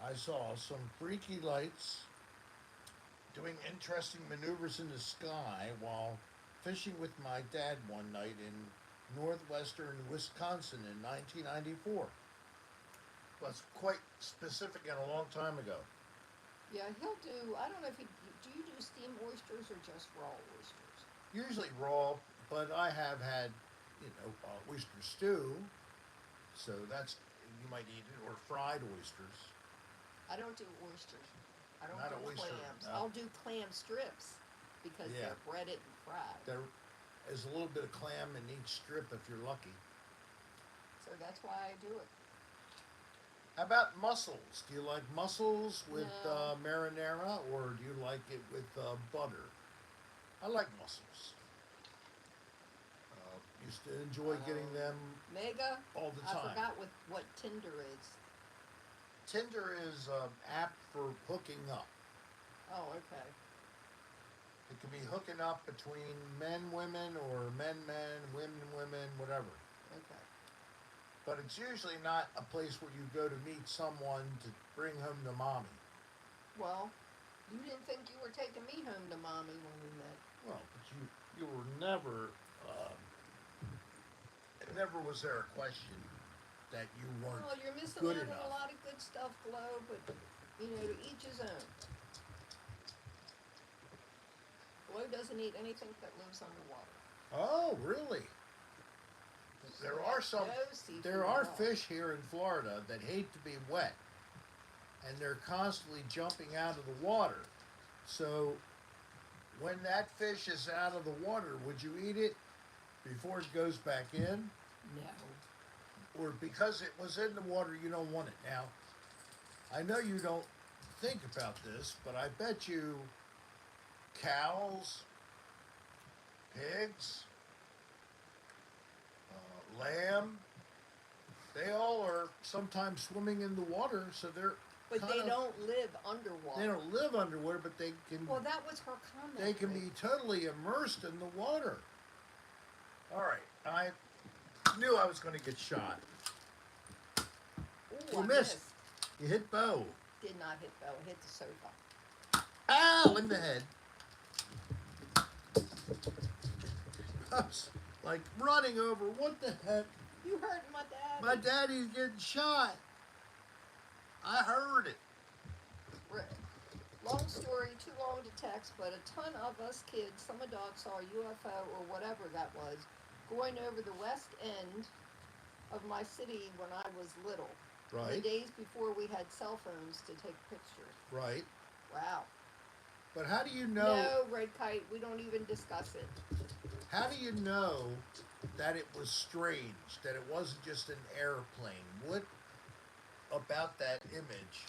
I saw some freaky lights doing interesting maneuvers in the sky while fishing with my dad one night in northwestern Wisconsin in 1994. Was quite specific and a long time ago. Yeah, he'll do. I don't know if do you do steamed oysters or just raw oysters? Usually raw, but I have had, oyster stew. So that's, you might eat it, or fried oysters. I don't do oysters. I don't Not do an oyster, clams. no. I'll do clam strips because Yeah. they're breaded and fried. There is a little bit of clam in each strip if you're lucky. So that's why I do it. How about mussels? Do you like mussels with No. marinara, or do you like it with butter? I like mussels. Used to enjoy getting them Mega. all the I time. forgot what Tinder is. Tinder is an app for hooking up. Oh, okay. It can be hooking up between men, women, or men, women, women, whatever. Okay. But it's usually not a place where you go to meet someone to bring home to mommy. Well, you didn't think you were taking me home to mommy when we met. Well, but you were never, never was there a question that you weren't Well, you're missing good out on a enough. lot of good stuff, Glow, but, to each his own. Glow doesn't eat anything that lives underwater. Oh, really? There are some. No seafood There at are all. fish here in Florida that hate to be wet, and they're constantly jumping out of the water. So, when that fish is out of the water, would you eat it before it goes back in? No. Or because it was in the water, you don't want it? Now, I know you don't think about this, but I bet you cows, pigs, lamb, they all are sometimes swimming in the water, so they're But kind they of- don't live underwater. they don't live underwater, but they can Well, that was her comment. they can Rick. be totally immersed in the water. All right, I knew I was going to get shot. Ooh, You I missed. You hit Bo. Did not hit Bo. Hit the sofa. Ow! In the head. I was like running over. What the heck? You hurt my dad. My daddy's getting shot. I heard it. Rick. Long story, too long to text, but a ton of us kids, some adults saw a UFO or whatever that was, going over the west end of my city when I was little. The Right, days before we had cell phones to take pictures. right. Wow. But how do you know? No, Red Kite, we don't even discuss it. How do you know that it was strange? That it wasn't just an airplane? What about that image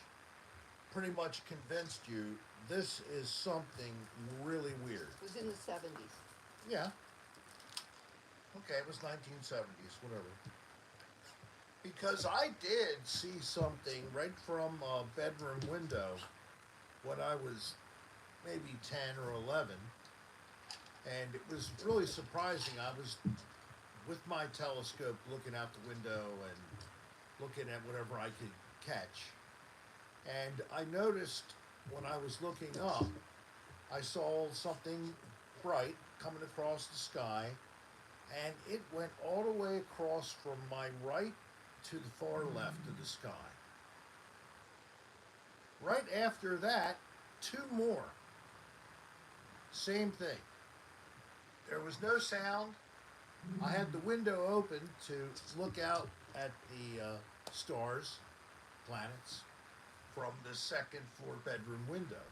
pretty much convinced you this is something really weird? It was in the 70s. Yeah. Okay, it was 1970s, whatever. Because I did see something right from a bedroom window when I was maybe 10 or 11. And it was really surprising. I was with my telescope looking out the window and looking at whatever I could catch. And I noticed when I was looking up, I saw something bright coming across the sky, and it went all the way across from my right to the far left of the sky. Right after that, two more. Same thing. There was no sound. I had the window open to look out at the stars, planets, from the second floor bedroom window.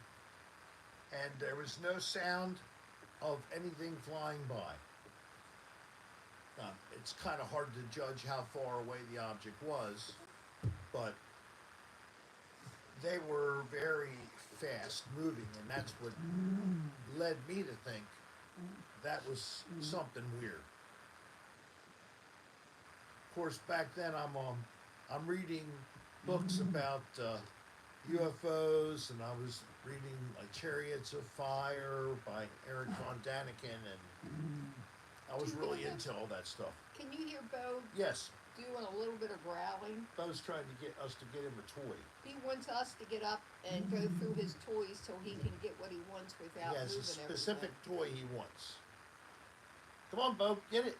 And there was no sound of anything flying by. It's kind of hard to judge how far away the object was, but they were very fast moving, and that's what led me to think that was something weird. Of course, back then I'm reading books about UFOs, and I was reading like Chariots of Fire by Eric von Daniken, and I was really into all that stuff. Can you hear Bo Yes, doing a little bit of growling? Bo's trying to get us to get him a toy. He wants us to get up and go through his toys so he can get what he wants without He has a moving specific everything. toy he wants. Come on, Bo, get it.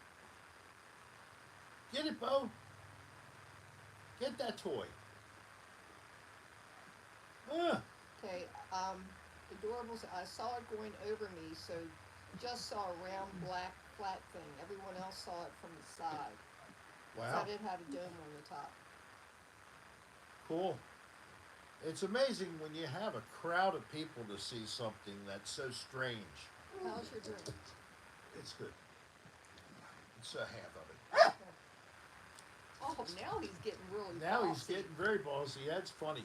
Get it, Bo. Get that toy. Okay, the door was, I saw it going over me, so just saw a round black flat thing. Everyone else saw it from the side. Wow, So it had a dome on the top. cool. It's amazing when you have a crowd of people to see something that's so strange. How's your drink? It's good. It's a half of it. Oh, now he's getting really Now he's bossy. getting very ballsy. That's funny.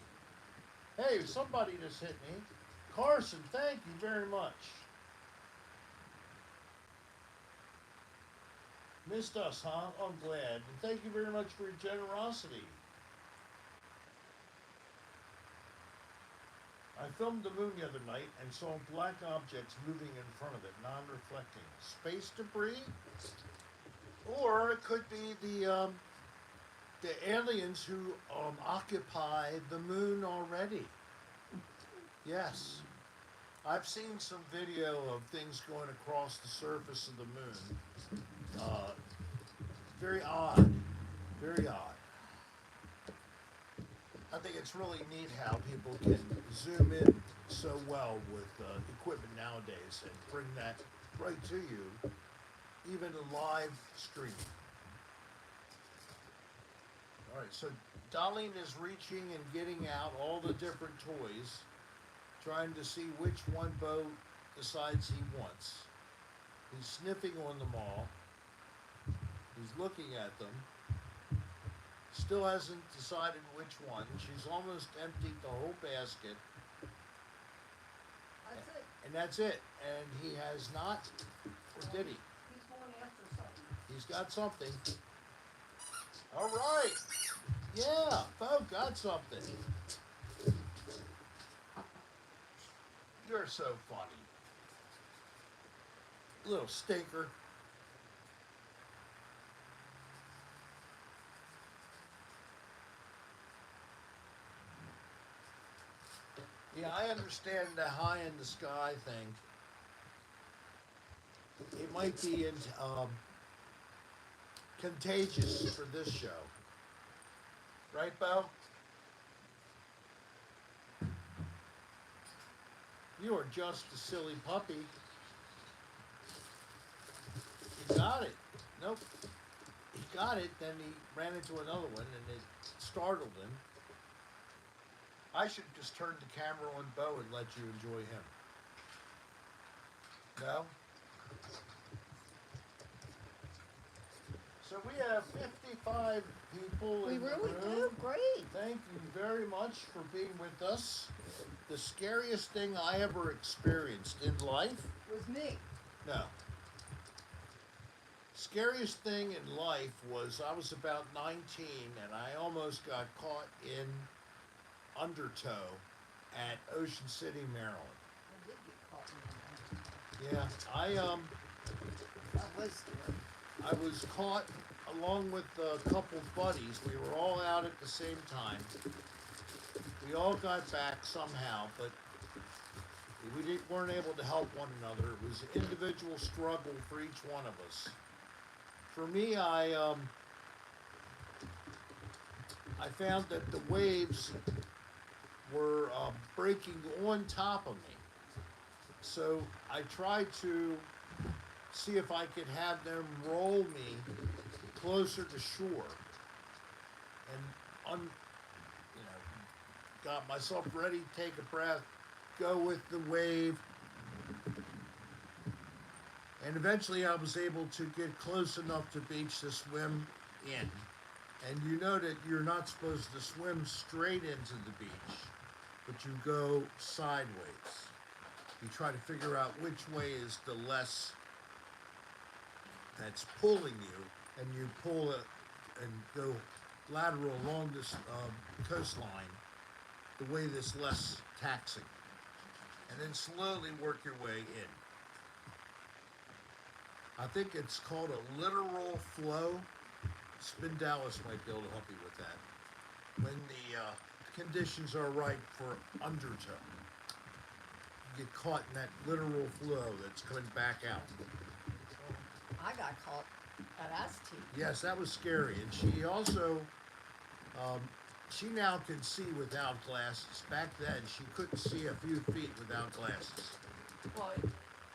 Hey, somebody just hit me. Carson, thank you very much. Missed us, huh? I'm glad. And thank you very much for your generosity. I filmed the moon the other night and saw black objects moving in front of it, non-reflecting. Space debris? Or it could be the aliens who occupy the moon already. Yes. I've seen some video of things going across the surface of the moon. Very odd. Very odd. I think it's really neat how people can zoom in so well with equipment nowadays and bring that right to you, even in live streaming. All right, so Darlene is reaching and getting out all the different toys, trying to see which one Bo decides he wants. He's sniffing on them all. He's looking at them. Still hasn't decided which one. She's almost emptied the whole basket. That's it. And that's it. And he has not, or did he? He's going after something. He's got something. All right. Yeah, Bo got something. You're so funny. Little stinker. Yeah, I understand the high in the sky thing. It might be contagious for this show. Right, Bo? You are just a silly puppy. He got it. Nope. He got it, then he ran into another one and it startled him. I should just turn the camera on Bo and let you enjoy him. No? So we have 55 people We in the really room. do? Great. Thank you very much for being with us. The scariest thing I ever experienced in life? Was me. No. Scariest thing in life was I was about 19 and I almost got caught in undertow at Ocean City, Maryland. I did get caught in that. Yeah, I was scared. I was caught along with a couple buddies. We were all out at the same time. We all got back somehow, but weren't able to help one another. It was an individual struggle for each one of us. For me, I found that the waves were breaking on top of me. So I tried to see if I could have them roll me closer to shore, and got myself ready to take a breath, go with the wave, and eventually I was able to get close enough to beach to swim in. And you know that you're not supposed to swim straight into the beach. but you go sideways. You try to figure out which way is the less that's pulling you, and you pull it and go lateral along this coastline the way that's less taxing, and then slowly work your way in. I think it's called a literal flow. Spin Dallas might be able to help you with that. When the conditions are right for undertow, you get caught in that literal flow that's coming back out. I got caught at ST. Yes, that was scary. And she also, she now can see without glasses. Back then, she couldn't see a few feet without glasses. Well,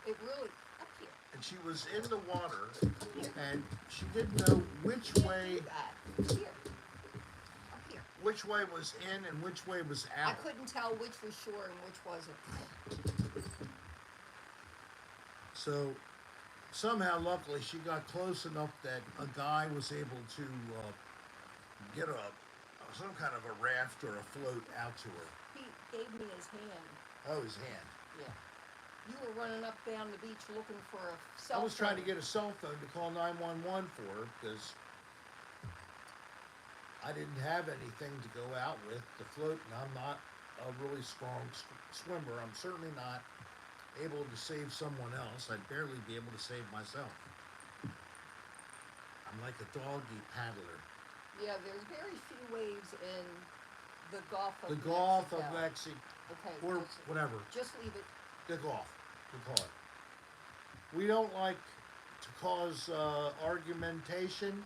it really, up here. And she was in the water, Here. and she didn't know which Can't way, do that. Here. Up here. which way was in and which way was I out. couldn't tell which was shore and which wasn't. So somehow, luckily, she got close enough that a guy was able to get some kind of a raft or a float out to her. He gave me his hand. Oh, his hand. Yeah. You were running up down the beach looking for a cell I was trying to phone. get a cell phone to call 911 for her because I didn't have anything to go out with to float, and I'm not a really strong swimmer. I'm certainly not able to save someone else. I'd barely be able to save myself. I'm like a doggy paddler. Yeah, there's very few waves in the Gulf of The Mexico. Gulf of Mexico, Okay, or just, whatever, just leave it. the Gulf, we call it. We don't like to cause argumentation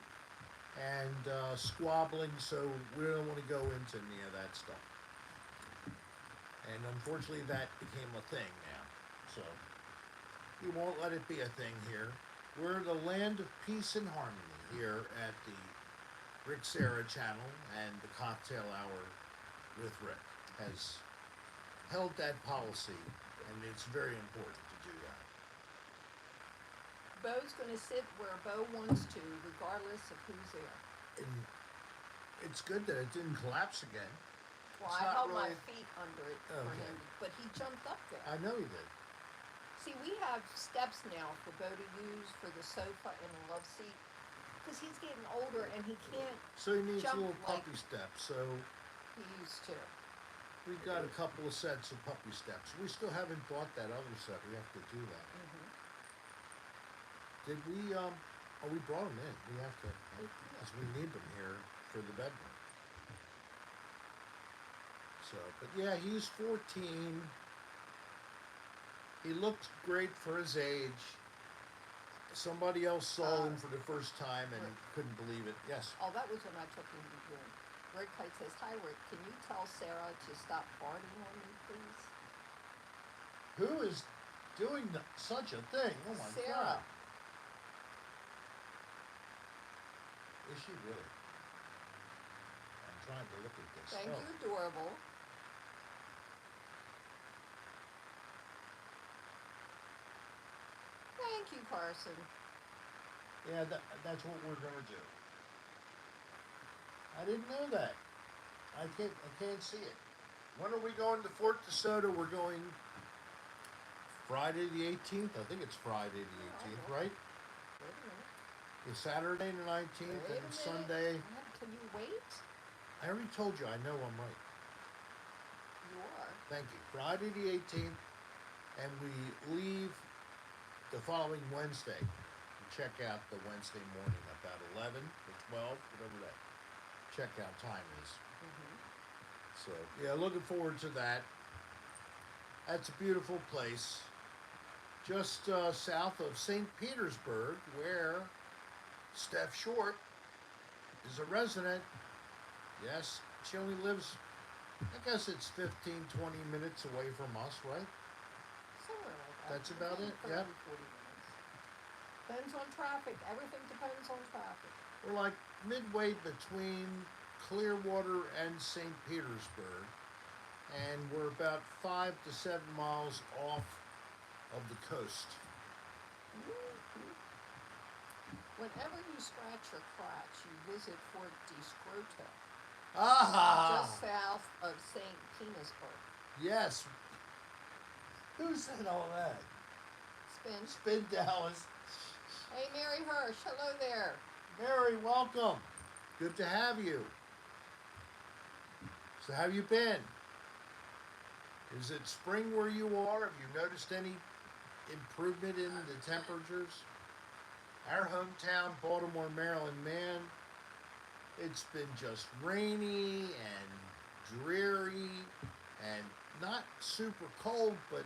and squabbling, so we don't want to go into any of that stuff. And unfortunately, that became a thing now. So we won't let it be a thing here. We're the land of peace and harmony here at the Rick Serra channel, and the Cocktail Hour with Rick has held that policy, and it's very important to do that. Bo's gonna sit where Bo wants to, regardless of who's there. And it's good that it didn't collapse again. Well, It's I not held my really- feet under it for Okay. him, but he jumped up there. I know you did. See, we have steps now for Bo to use for the sofa and the love seat, because he's getting older and he can't. So he needs a Jump little like- puppy steps. So He used to. we've got a couple of sets of puppy steps. We still haven't bought that other set. We have to do that. Did we? Oh, we brought them in. We have to, because we need them here for the bedroom. So, but yeah, he's 14. He looked great for his age. Somebody else saw him for the first time and couldn't believe it. Yes. Oh, that was when I took him to the room. Rick Kite says, "Hi, Rick. Can you tell Sarah to stop farting on me, please?" Who is doing such a thing? Oh my Sarah. God. Is she really? I'm trying to look at this. Thank Oh. you, adorable. Thank you, Carson. Yeah, that's what we're gonna do. I didn't know that. I can't see it. When are we going to Fort DeSoto? We're going Friday the 18th. I think it's Friday the 18th, right? Wait a minute. It's Saturday the 19th Wait a and minute. Sunday. Can you wait? I already told you. I know I'm right. You are. Thank you. Friday the 18th, and we leave the following Wednesday. We check out the Wednesday morning about 11 or 12, whatever that checkout time is. So, yeah, looking forward to that. That's a beautiful place. Just south of St. Petersburg, where Steph Short is a resident. Yes, she only lives, I guess it's 15, 20 minutes away from us, right? Somewhere like that. That's about it, 30, yeah. 40 minutes. Depends on traffic. Everything depends on traffic. We're like midway between Clearwater and St. Petersburg, and we're about 5 to 7 miles off of the coast. Whenever you scratch your crotch, you visit Fort DeSoto, Ah! just south of St. Petersburg. Yes. Who said all that? Spin. Spin Dallas. Hey, Mary Hirsch, hello there. Mary, welcome. Good to have you. So how you been? Is it spring where you are? Have you noticed any improvement in the temperatures? Our hometown, Baltimore, Maryland, man, it's been just rainy and dreary and not super cold, but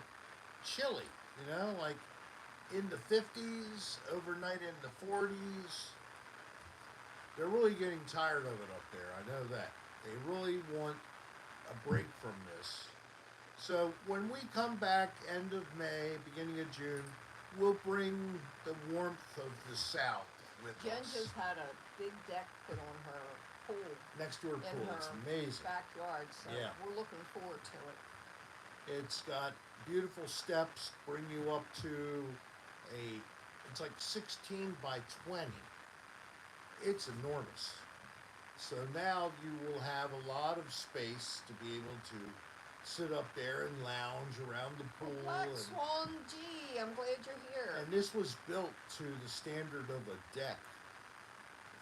chilly, like in the 50s, overnight in the 40s. They're really getting tired of it up there. I know that. They really want a break from this. So when we come back end of May, beginning of June, we'll bring the warmth of the South with Jen us. just had a big deck put on her pool Next to her in pool. her It's amazing. backyard, so Yeah. we're looking forward to it. It's got beautiful steps, bring you up to it's like 16 by 20. It's enormous. So now you will have a lot of space to be able to sit up there and lounge around the pool. Black Swan G, I'm glad you're here. And this was built to the standard of a deck,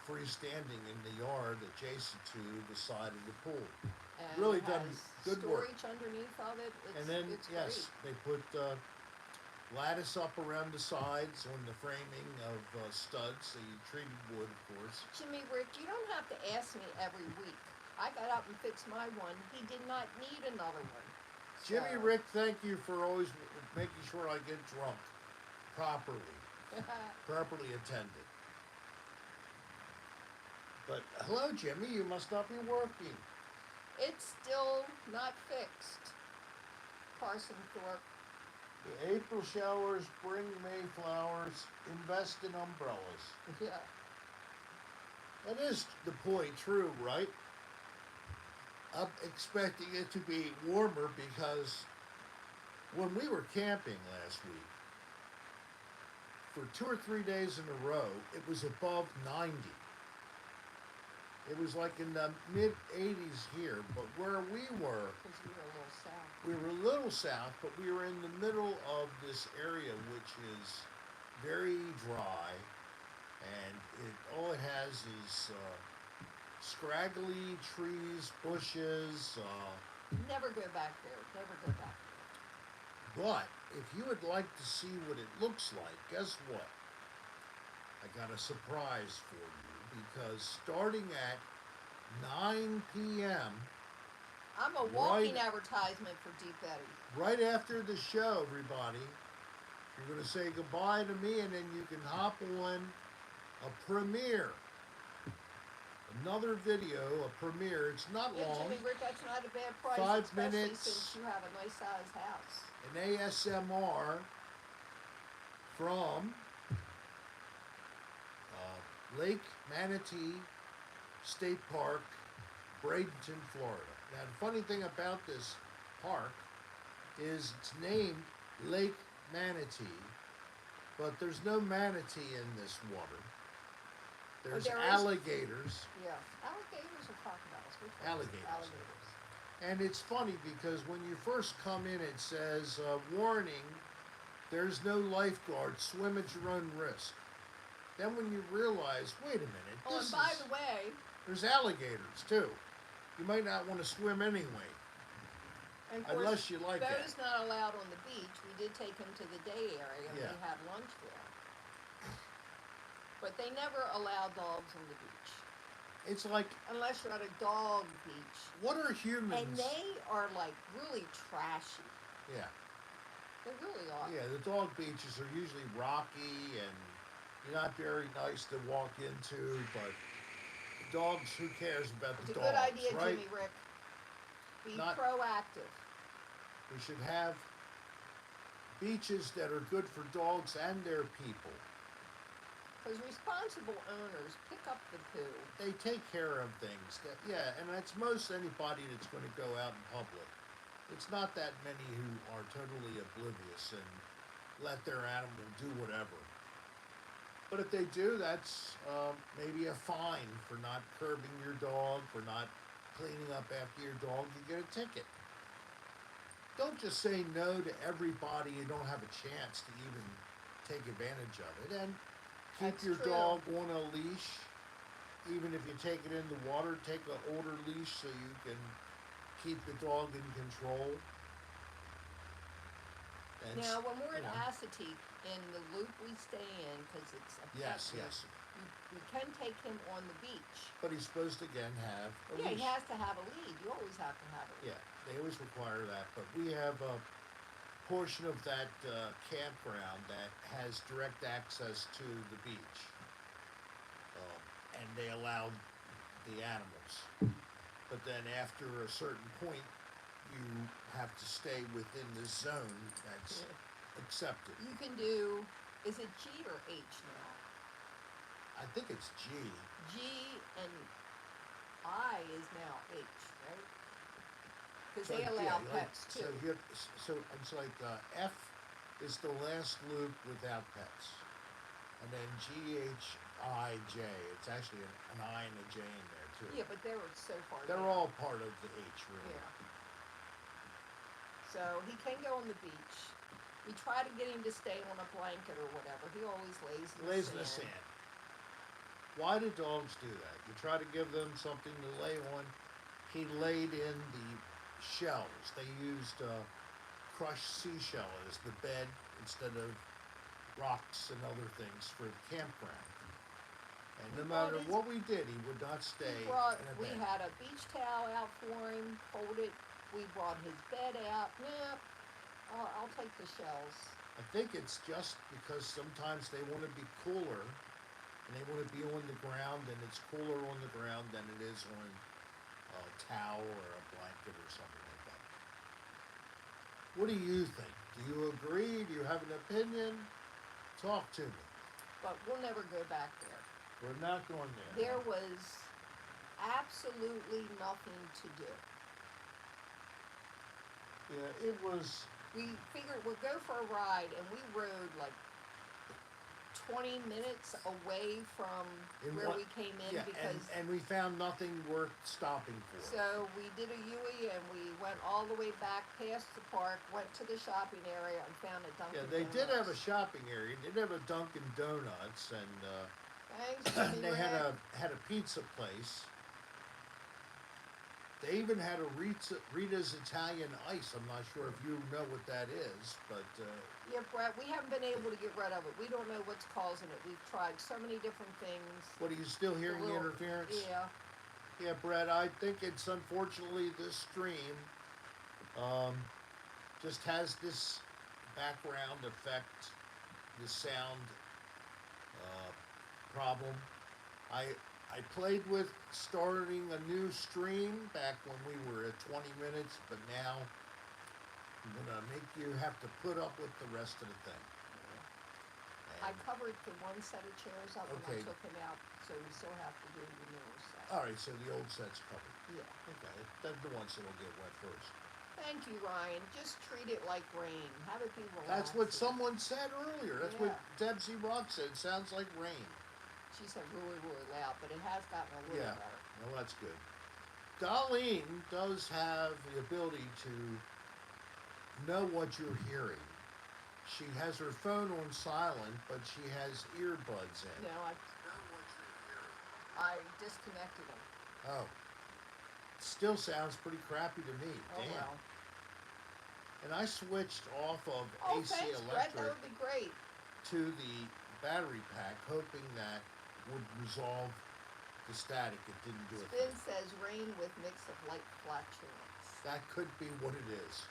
freestanding in the yard adjacent to the side of the pool. And really it done has good work. storage underneath of it. And then, it's yes, great. they put lattice up around the sides on the framing of studs, the treated wood, of course. Jimmy Rick, you don't have to ask me every week. I got up and fixed my one. He did not need another one. Jimmy So- Rick, thank you for always making sure I get drunk properly, properly attended. But hello, Jimmy, you must not be working. It's still not fixed. Carson Thorpe. The April showers bring May flowers, invest in umbrellas. Yeah. That is the point, true, right? I'm expecting it to be warmer because when we were camping last week, for 2 or 3 days in a row, it was above 90. It was like in the mid 80s here, but where we were, Because we were a little south. we were a little south, but we were in the middle of this area which is very dry, and all it has is scraggly trees, bushes. Never go back there. Never go back there. But if you would like to see what it looks like, guess what? I got a surprise for you because starting at 9 p.m. I'm a walking Right. advertisement for Deep Eddy. right after the show, everybody, you're going to say goodbye to me, and then you can hop on a premiere. Another video, a premiere. It's not Yeah, long. Jimmy Rick, that's not a bad price, 5 especially minutes. since you have a nice sized house. An ASMR from Lake Manatee State Park, Bradenton, Florida. Now, the funny thing about this park is it's named Lake Manatee, but there's no manatee in this water. There's there is- alligators. Yeah. Alligators or crocodiles? Which one? Alligators. Alligators. And it's funny because when you first come in, it says, warning, there's no lifeguard, swim at your own risk. Then when you realize, wait a minute, Oh, and by the way, there's alligators too. You might not want to swim anyway, and of course, unless you like that. Bo's not allowed on the beach. We did take him to the day area and Yeah. we had lunch there. But they never allow dogs on the beach. It's like, Unless you're at a dog beach. what are humans? And they are like really trashy. Yeah, They really are. yeah. The dog beaches are usually rocky and you're not very nice to walk into, but dogs, who cares about the It's a dogs, good idea, right? Jimmy Rick. Be Not- proactive. We should have beaches that are good for dogs and their people. Because responsible owners pick up the poo. They take care of things. Yeah, and that's most anybody that's going to go out in public. It's not that many who are totally oblivious and let their animal do whatever. But if they do, that's maybe a fine for not curbing your dog, for not cleaning up after your dog. You get a ticket. don't just say no to everybody. You don't have a chance to even take advantage of it. And keep That's your true. dog on a leash. Even if you take it in the water, take an older leash so you can keep the dog in control. And Now, when we're you at know, Assateague, in the loop we stay in, because it's a pet yes, loop, yes. we can take him on the beach. But he's supposed to again have a Yeah, leash. he has to have a lead. You always have to have a lead. Yeah, they always require that. But we have a portion of that campground that has direct access to the beach, and they allow the animals. But then after a certain point, you have to stay within the zone that's accepted. You can do, is it G or H now? I think it's G. G and I is now H, right? Because they allow pets too. So it's like F is the last loop without pets, and then G H I J. It's actually an I and a J in there too. Yeah, but they're so far They're down. all part of the H, really. Yeah. So he can go on the beach. We try to get him to stay on a blanket or whatever. He always lays in Lays the in the sand. sand. Why do dogs do that? You try to give them something to lay on. He laid in the shells. They used crushed seashell as the bed instead of rocks and other things for the campground. And no matter what we did, he would not stay in a We bed. had a beach towel out for him, folded. We brought his bed out. Nah, I'll take the shells. I think it's just because sometimes they want to be cooler and they want to be on the ground, and it's cooler on the ground than it is on a towel or a blanket or something like that. What do you think? Do you agree? Do you have an opinion? Talk to me. But we'll never go back there. We're not going there. There was absolutely nothing to do. Yeah, it was. We figured we'll go for a ride, and we rode like 20 minutes away from where we came in Yeah, because. and we found nothing worth stopping for. So we did a U-E and we went all the way back past the park, went to the shopping area and found a Dunkin' Yeah, they Donuts. did have a shopping area. They did have a Dunkin' Donuts, and Thanks, Jimmy they had Rat. a pizza place. They even had a Rita's Italian Ice. I'm not sure if you know what that is, but Yeah, Brett, we haven't been able to get rid of it. We don't know what's causing it. We've tried so many different things. what, are you still hearing the Little- interference? Yeah. Yeah, Brett, I think it's unfortunately this stream just has this background effect, this sound problem. I played with starting a new stream back when we were at 20 minutes, but now I'm gonna make you have to put up with the rest of the thing. I And- covered the one set of chairs up when Okay. I took him out, so we still have to do the newer set. all right, so the old set's covered. Yeah. Okay, that's the ones that'll get wet first. Thank you, Ryan. Just treat it like rain. Have it be relaxed. That's what someone said earlier. That's what Yeah. Debsy Rock said. Sounds like rain. She said really, really loud, but it has gotten a little Yeah. better. Well, that's good. Darlene does have the ability to know what you're hearing. She has her phone on silent, but she has earbuds in. No, I disconnected them. Oh. Still sounds pretty crappy to me. Oh Damn. well. And I switched off of Oh, AC thanks, Brett. That electric would be great. to the battery pack, hoping that would resolve the static. It didn't do it. Spin says rain with mix of light flatulence. That could be what it is.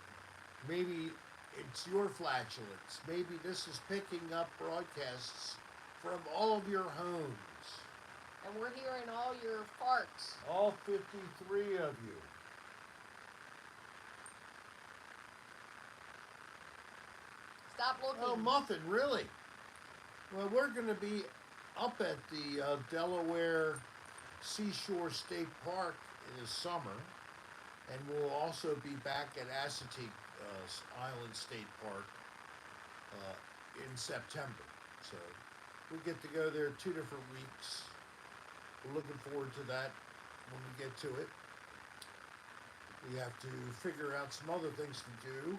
Maybe it's your flatulence. Maybe this is picking up broadcasts from all of your homes. And we're hearing all your farts. All 53 of you. Stop looking. Oh, Muffin, really? Well, we're going to be up at the Delaware Seashore State Park in the summer, and we'll also be back at Assateague Island State Park in September. So we get to go there 2 different weeks. We're looking forward to that when we get to it. We have to figure out some other things to do,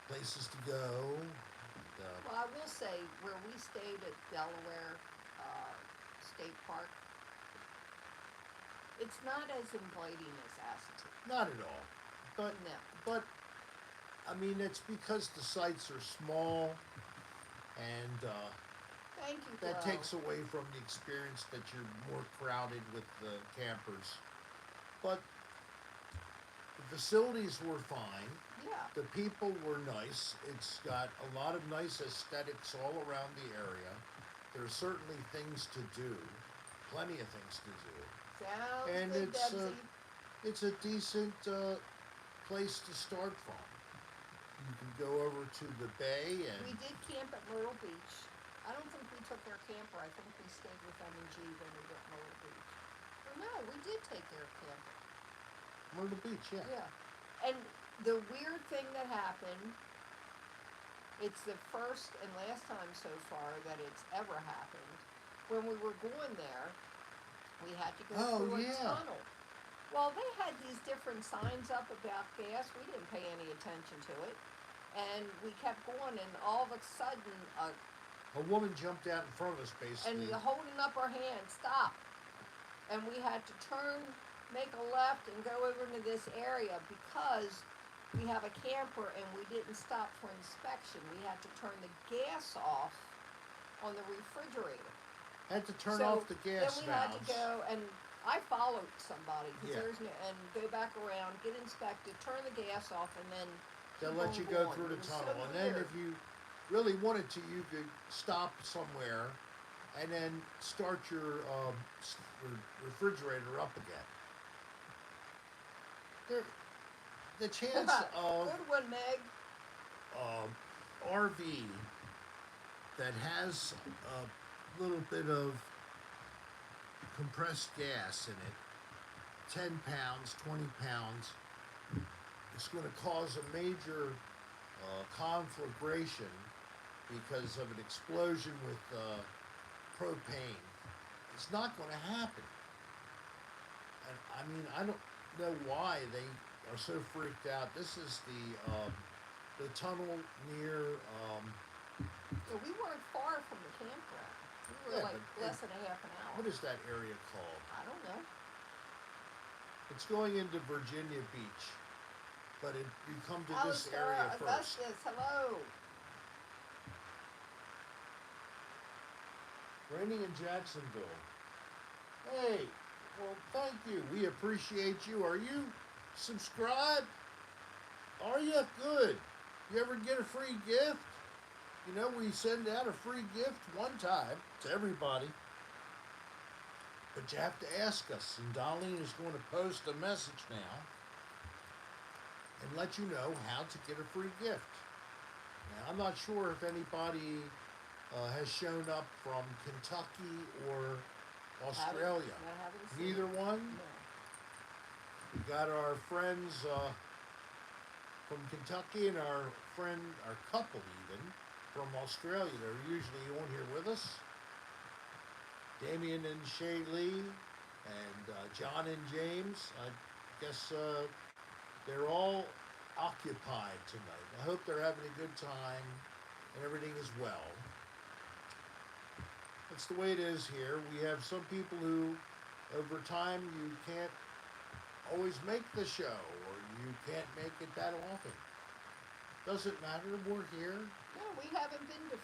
places to go. Well, I will say, where we stayed at Delaware State Park, it's not as inviting as Assateague. Not at all. But, No. but I mean, it's because the sites are small, and Thank you, that Flo. takes away from the experience that you're more crowded with the campers. But the facilities were fine. Yeah. The people were nice. It's got a lot of nice aesthetics all around the area. There's certainly things to do, plenty of things to do. Sounds And good, Debsy. it's a decent place to start from. You can go over to the bay We and did camp at Myrtle Beach. I don't think we took our camper. I think we stayed with M&G when we were at Myrtle Beach. Or no, we did take their camper. Myrtle Beach, yeah. Yeah. And the weird thing that happened, it's the first and last time so far that it's ever happened. When we were going there, we had to go Oh, through yeah. a tunnel. Well, they had these different signs up about gas. We didn't pay any attention to it. And we kept going, and all of a sudden, A woman jumped out in front of us, basically. and holding up her hand, stop. And we had to turn, make a left, and go over into this area because we have a camper and we didn't stop for inspection. We had to turn the gas off on the refrigerator. Had to turn So off the gas then we had to valves. go, and I followed somebody, Yeah. and go back around, get inspected, turn the gas off, and then They'll keep let you on go going. through It the was tunnel. so And then weird. if you really wanted to, you could stop somewhere and then start your refrigerator up again. There, the chance of Good one, Meg. RV that has a little bit of compressed gas in it, 10 pounds, 20 pounds, it's going to cause a major conflagration because of an explosion with propane. It's not going to happen. And I mean, I don't know why they are so freaked out. This is the tunnel near. Yeah, we weren't far from the campground. We were Yeah, like but less than a half an hour. What is that area called? I don't know. It's going into Virginia Beach, but you come to this Sarah area first. Augustus, hello. Raining in Jacksonville. Hey, well, thank you. We appreciate you. Are you subscribed? Are you? Good. You ever get a free gift? You know, we send out a free gift one time to everybody. But you have to ask us, and Darlene is going to post a message now and let you know how to get a free gift. Now, I'm not sure if anybody has shown up from Kentucky or Australia. I haven't seen Neither it. one? No. We got our friends from Kentucky and our couple even, from Australia. They're usually on here with us. Damien and Shaylee and John and James. I guess they're all occupied tonight. I hope they're having a good time and everything is well. That's the way it is here. We have some people who, over time, you can't always make the show, or you can't make it that often. Doesn't matter. We're here. No, we haven't been to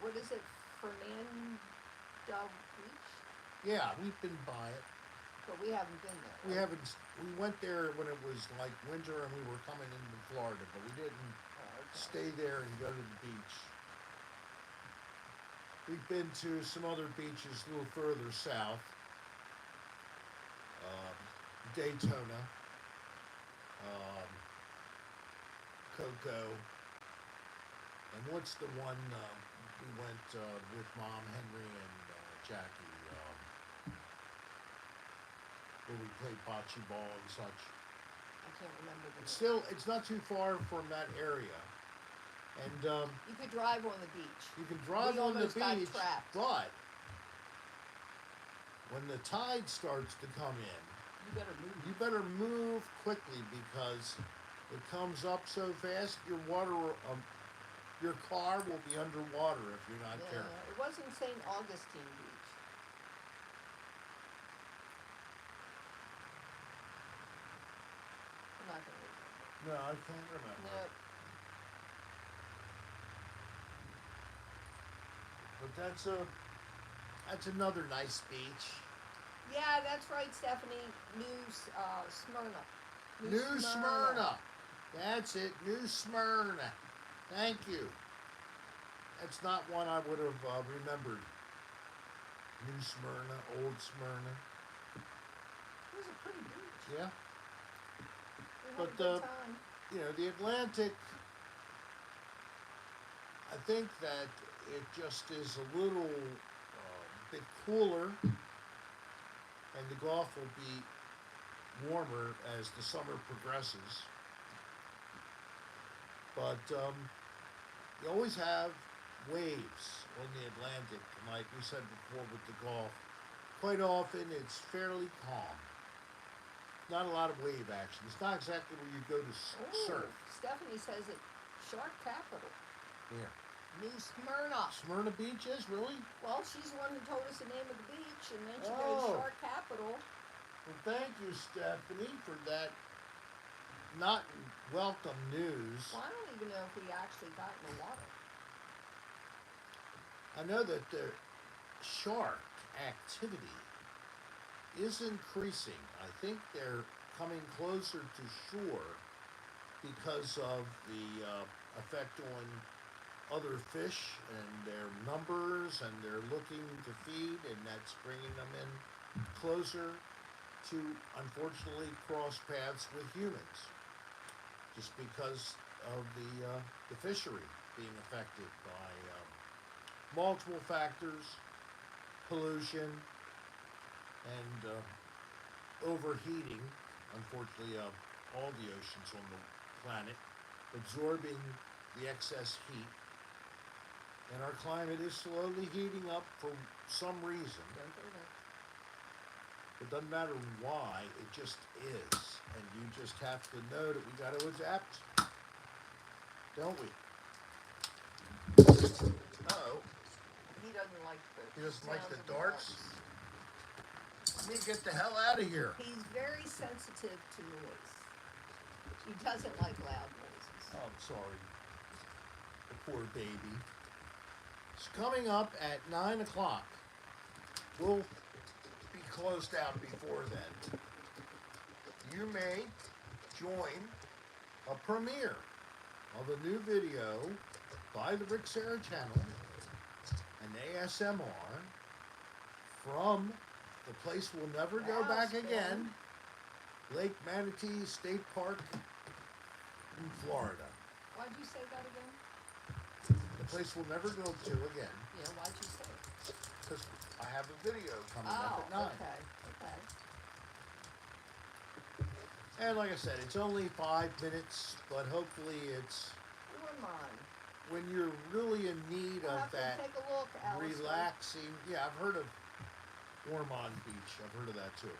what is it, Fernando Beach? Yeah, we've been by it. But we haven't been there. We right? haven't. We went there when it was like winter and we were coming into Florida, but we didn't Oh, okay. stay there and go to the beach. We've been to some other beaches a little further south. Daytona, Cocoa, and what's the one we went with Mom, Henry, and Jackie, where we played bocce ball and such. I can't remember the It's name. still, it's not too far from that area, and You could drive on the beach. you can drive We on the almost got beach, trapped. but when the tide starts to come in, You better move. You better move quickly because it comes up so fast. Your car will be underwater if you're not Yeah, careful. it wasn't St. Augustine Beach. I'm not gonna remember. No, I can't remember. Nope. But that's another nice beach. Yeah, that's right, Stephanie. Smyrna. New Smyrna. That's it, New Smyrna. Thank you. That's not one I would have remembered. New Smyrna, Old Smyrna. It was a pretty beach. Yeah. We had But, a good time. You know, the Atlantic, I think that it just is a little bit cooler, and the Gulf will be warmer as the summer progresses. But you always have waves on the Atlantic, like we said before with the Gulf. Quite often it's fairly calm. Not a lot of wave action. It's not exactly where you go to surf. Stephanie says it. Shark capital. Yeah. New Smyrna. Smyrna Beach is really? Well, she's the one who told us the name of the beach, and then she Oh. goes Shark capital. Well, thank you, Stephanie, for that not welcome news. Well, I don't even know if we actually got in the water. I know that the shark activity is increasing. I think they're coming closer to shore because of the effect on other fish and their numbers, and they're looking to feed, and that's bringing them in closer to, unfortunately, cross paths with humans, just because of the fishery being affected by multiple factors, pollution, and overheating, unfortunately, all the oceans on the planet, absorbing the excess heat. And our climate is slowly heating up for some reason. It doesn't matter why, it just is. And you just have to know that we got to adapt, don't we? Uh-oh. He doesn't like the He doesn't like sounds the of the darts? Let me get the hell out of here. He's very sensitive to noise. He doesn't like loud noises. Oh, I'm sorry. The poor baby. It's coming up at 9 o'clock. We'll be closed out before then. You may join a premiere of a new video by the Serra channel, an ASMR from the place we'll never go back again, Lake Manatee State Park in Florida. Why'd you say that again? The place we'll never go to again, Yeah, why'd you say it? because I have a video coming up at 9. Okay. And like I said, it's only 5 minutes, but hopefully it's Ormond. when you're really in need We'll of have to that take a look, Alice. relaxing. Yeah, I've heard of Ormond Beach. I've heard of that too.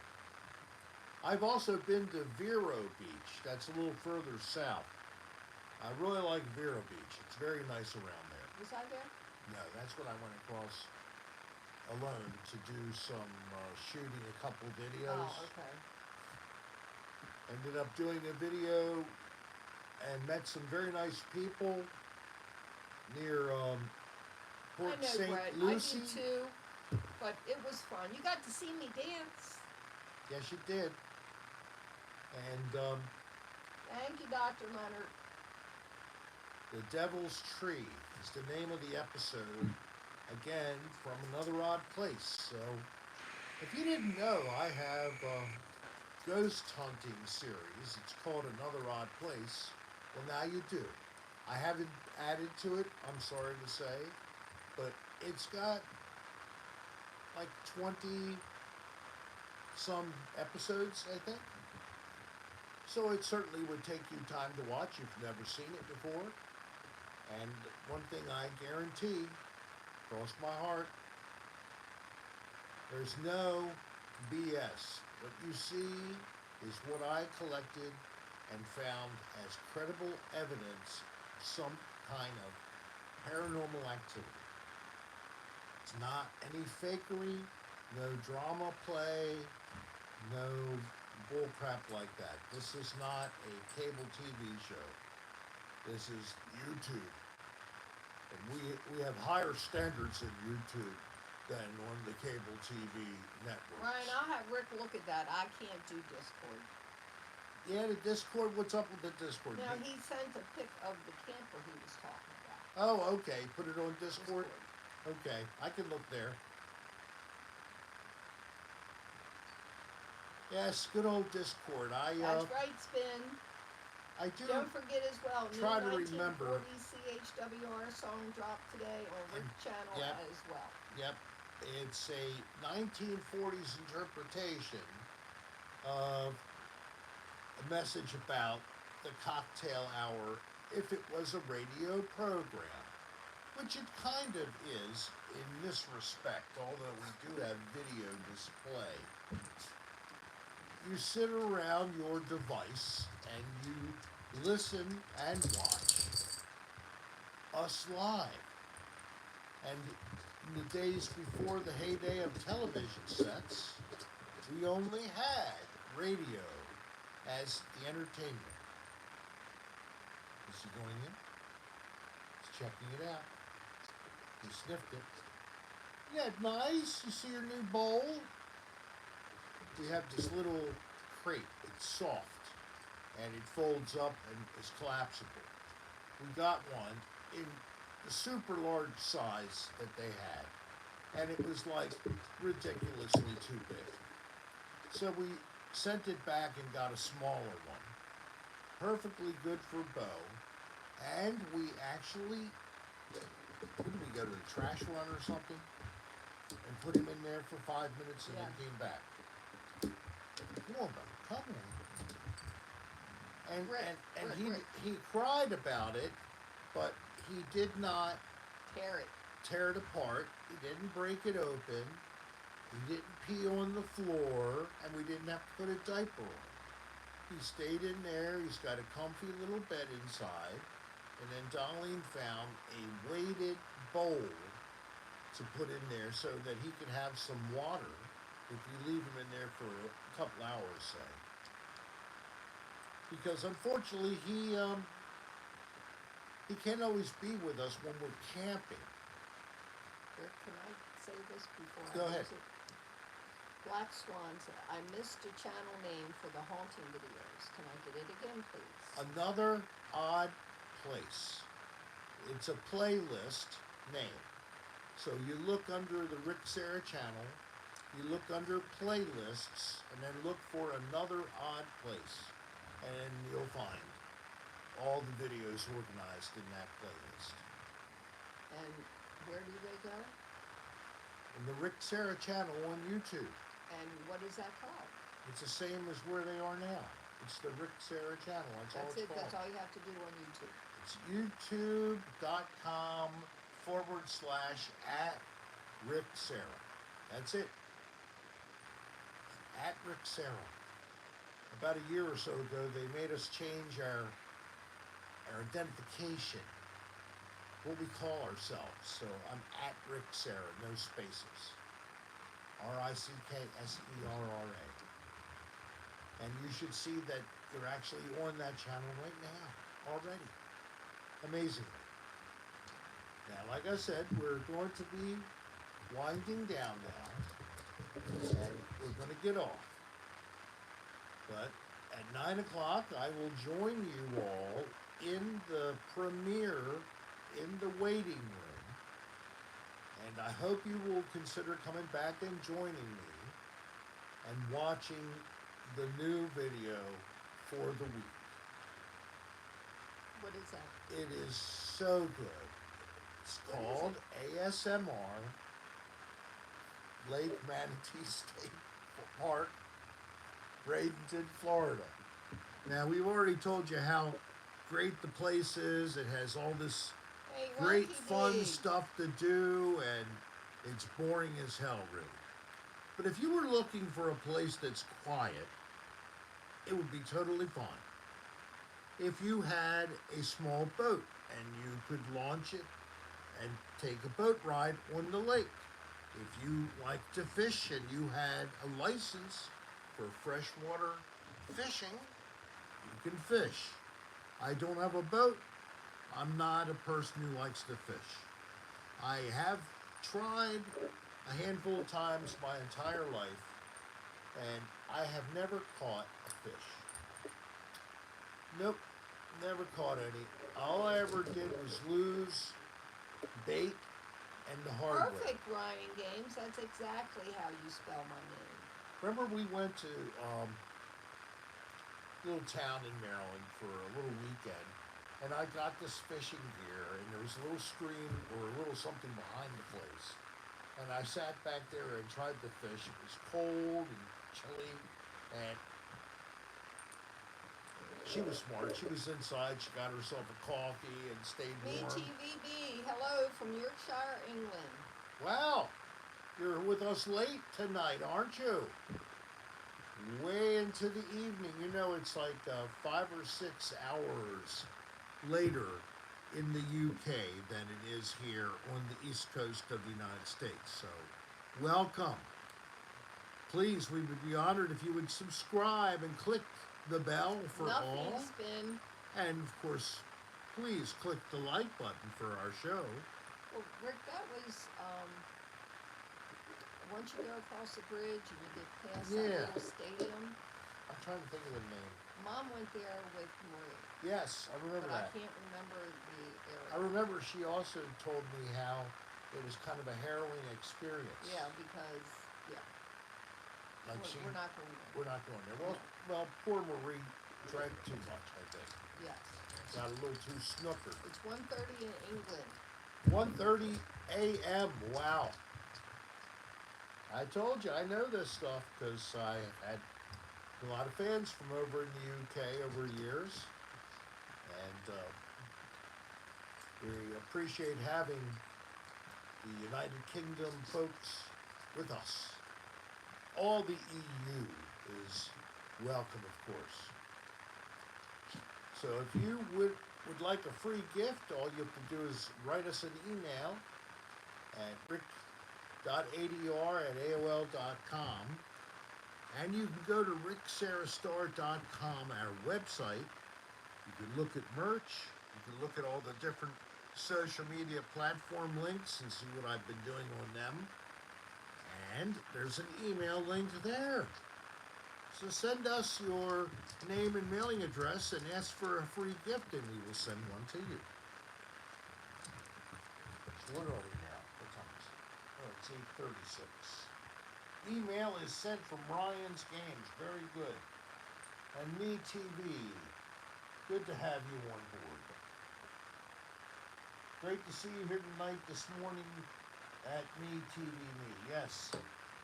I've also been to Vero Beach. That's a little further south. I really like Vero Beach. It's very nice around there. Was I there? No, that's when I went across alone to do some shooting a couple videos. Oh, okay. Ended up doing a video and met some very nice people near Port I know, St. Brett. Lucie. I do too. But it was fun. You got to see me dance. Yes, you did. And Thank you, Dr. Leonard. The Devil's Tree is the name of the episode. Again, from Another Odd Place. So, if you didn't know, I have a ghost hunting series. It's called Another Odd Place. Well, now you do. I haven't added to it, I'm sorry to say, but it's got like 20 some episodes, I think. So it certainly would take you time to watch if you've never seen it before. And one thing I guarantee, cross my heart, there's no BS What you see is what I collected and found as credible evidence of some kind of paranormal activity. It's not any fakery, no drama play, no bullcrap like that. This is not a cable TV show. This is YouTube. And we have higher standards in YouTube than on the cable TV networks. Ryan, I'll have Rick look at that. I can't do Discord. Yeah, the Discord, what's up with the Discord? Now, he sent a pic of the camper he was talking about. Oh, okay, put it on Discord? Okay, I can look there. Yes, good old Discord. That's right, Spin. I do Don't forget as well, try new to remember. 1940 CHWR song dropped today on Rick's channel Yep. as well. Yep, it's a 1940s interpretation of a message about the cocktail hour if it was a radio program, which it kind of is in this respect, although we do have video display. You sit around your device and you listen and watch us live. And in the days before the heyday of television sets, we only had radio as the entertainment. Is he going in? He's checking it out. He sniffed it. Yeah, nice. You see your new bowl? We have this little crate. It's soft and it folds up and is collapsible. We got one in the super large size that they had, and it was like ridiculously too big. So we sent it back and got a smaller one, perfectly good for Bo, and we actually, what did we go to the trash run or something, and put him in there for 5 minutes and then came back. Come on, Bo, come on. And Rick. he cried about it, but he did not Tear it. apart. He didn't break it open. He didn't pee on the floor, and we didn't have to put a diaper on. He stayed in there. He's got a comfy little bed inside. And then Darlene found a weighted bowl to put in there so that he could have some water if you leave him in there for a couple hours, say. Because unfortunately he can't always be with us when we're camping. Rick, can I say this before Go I ahead. lose it? Black Swans, I missed a channel name for the haunting videos. Can I get it again, please? Another odd place. It's a playlist name. So you look under the Rick Serra channel, you look under playlists, and then look for another odd place. And you'll find all the videos organized in that playlist. And where do they go? In the Rick Serra channel on YouTube. And what is that called? It's the same as where they are now. It's the Rick Serra channel. That's all That's it's it. called. That's all you have to do on YouTube. It's youtube.com/@Rick Serra. That's it. At Rick Serra. About a year or so ago, they made us change our identification, what we call ourselves. So I'm at Rick Serra, no spaces. RickSerra. And you should see that you're actually on that channel right now, already. Amazingly. Now, like I said, we're going to be winding down now, and we're going to get off. But at 9 o'clock, I will join you all in the premiere in the waiting room. And I hope you will consider coming back and joining me and watching the new video for the week. What is that? It is so good. It's called ASMR Lake Manatee State Park, Bradenton, Florida. Now, we've already told you how great the place is. It has all this Hey, great Rocky fun D. stuff to do, and it's boring as hell, really. But if you were looking for a place that's quiet, it would be totally fine. If you had a small boat and you could launch it and take a boat ride on the lake. If you like to fish and you had a license for freshwater fishing, you can fish. I don't have a boat. I'm not a person who likes to fish. I have tried a handful of times my entire life, and I have never caught a fish. Nope, never caught any. All I ever did was lose bait and the hard way. Perfect rhyming games. That's exactly how you spell my name. Remember we went to a little town in Maryland for a little weekend, and I got this fishing gear, and there was a little stream or a little something behind the place. And I sat back there and tried to fish. It was cold and chilly, and she was smart. She was inside. She got herself a coffee and stayed warm. BTVB, hello from Yorkshire, England. Wow, you're with us late tonight, aren't you? Way into the evening. You know, it's like 5 or 6 hours later in the UK than it is here on the East Coast of the United States. So, welcome. Please, we would be honored if you would subscribe and click the bell for all. Nothing's been. And of course, please click the like button for our show. Well, Rick, that was, once you go across the bridge and you get past Yeah. that little stadium, I'm trying to think of the name. Mom went there with Marie, Yes, I remember but that. I can't remember the area. I remember she also told me how it was kind of a harrowing experience. Yeah, because, yeah, Like we're not going there. we're not going there. Well, poor Marie drank too much, I think. Yes. Got a little too snookered. It's 1:30 in England. 1:30 a.m. Wow. I told you, I know this stuff because I had a lot of fans from over in the UK over years. And we appreciate having the United Kingdom folks with us. All the EU is welcome, of course. So if you would like a free gift, all you have to do is write us an email at rick.adr@aol.com, and you can go to ricksarahstar.com, our website. You can look at merch, you can look at all the different social media platform links and see what I've been doing on them. And there's an email link there. So send us your name and mailing address and ask for a free gift, and we will send one to you. So what are we now? What time is it? Oh, it's 8:36. Email is sent from Ryan's Games. Very good. And Me TV. Good to have you on board. Great to see you here tonight, this morning at Me TV Me. Yes,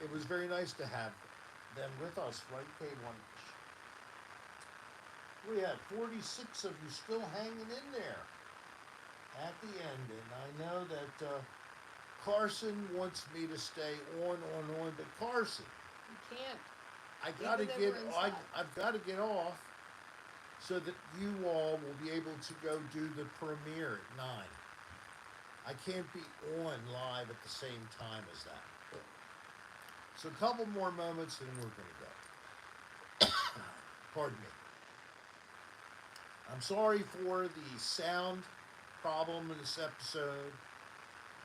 it was very nice to have them with us, right, K1? We had 46 of you still hanging in there at the end, and I know that Carson wants me to stay on, but Carson, You can't. I gotta Even though get, we're inside. I've got to get off so that you all will be able to go do the premiere at 9. I can't be on live at the same time as that. So a couple more moments and we're going to go. Pardon me. I'm sorry for the sound problem in this episode,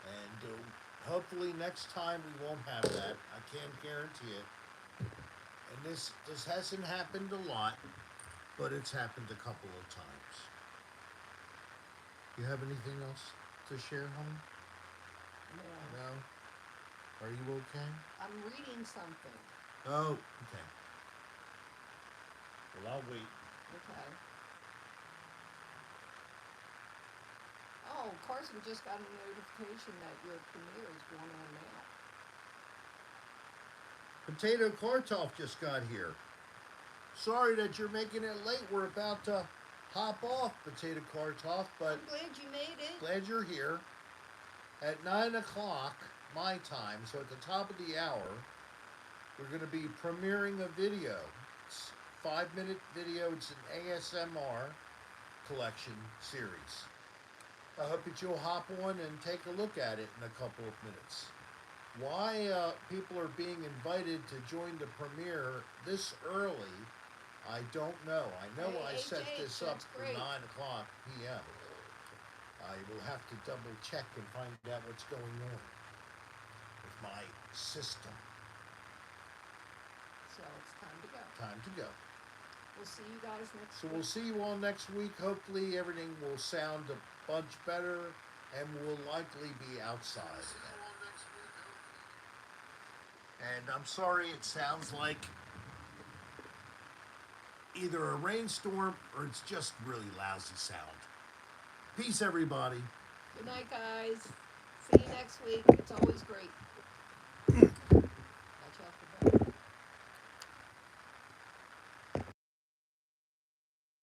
and hopefully next time we won't have that. I can't guarantee it. And this hasn't happened a lot, but it's happened a couple of times. You have anything else to share, honey? No. No? Are you okay? I'm reading something. Oh, okay. Well, I'll wait. Okay. Oh, Carson just got a notification that your premiere is going on now. Potato Kartoff just got here. Sorry that you're making it late. We're about to hop off, Potato Kartoff, but I'm glad you made it. glad you're here. At 9 o'clock, my time, so at the top of the hour, We're going to be premiering a video. It's a 5-minute video. It's an ASMR collection series. I hope that you'll hop on and take a look at it in a couple of minutes. Why people are being invited to join the premiere this early, I don't know. I know I set this up that's for great. 9 o'clock p.m. I will have to double check and find out what's going on with my system. So it's time to go. Time to go. We'll see you guys next So week. we'll see you all next week. Hopefully everything will sound a bunch better and we'll likely be outside. And I'm sorry it sounds like either a rainstorm or it's just really lousy sound. Peace, everybody. Good night, guys. See you next week. It's always great.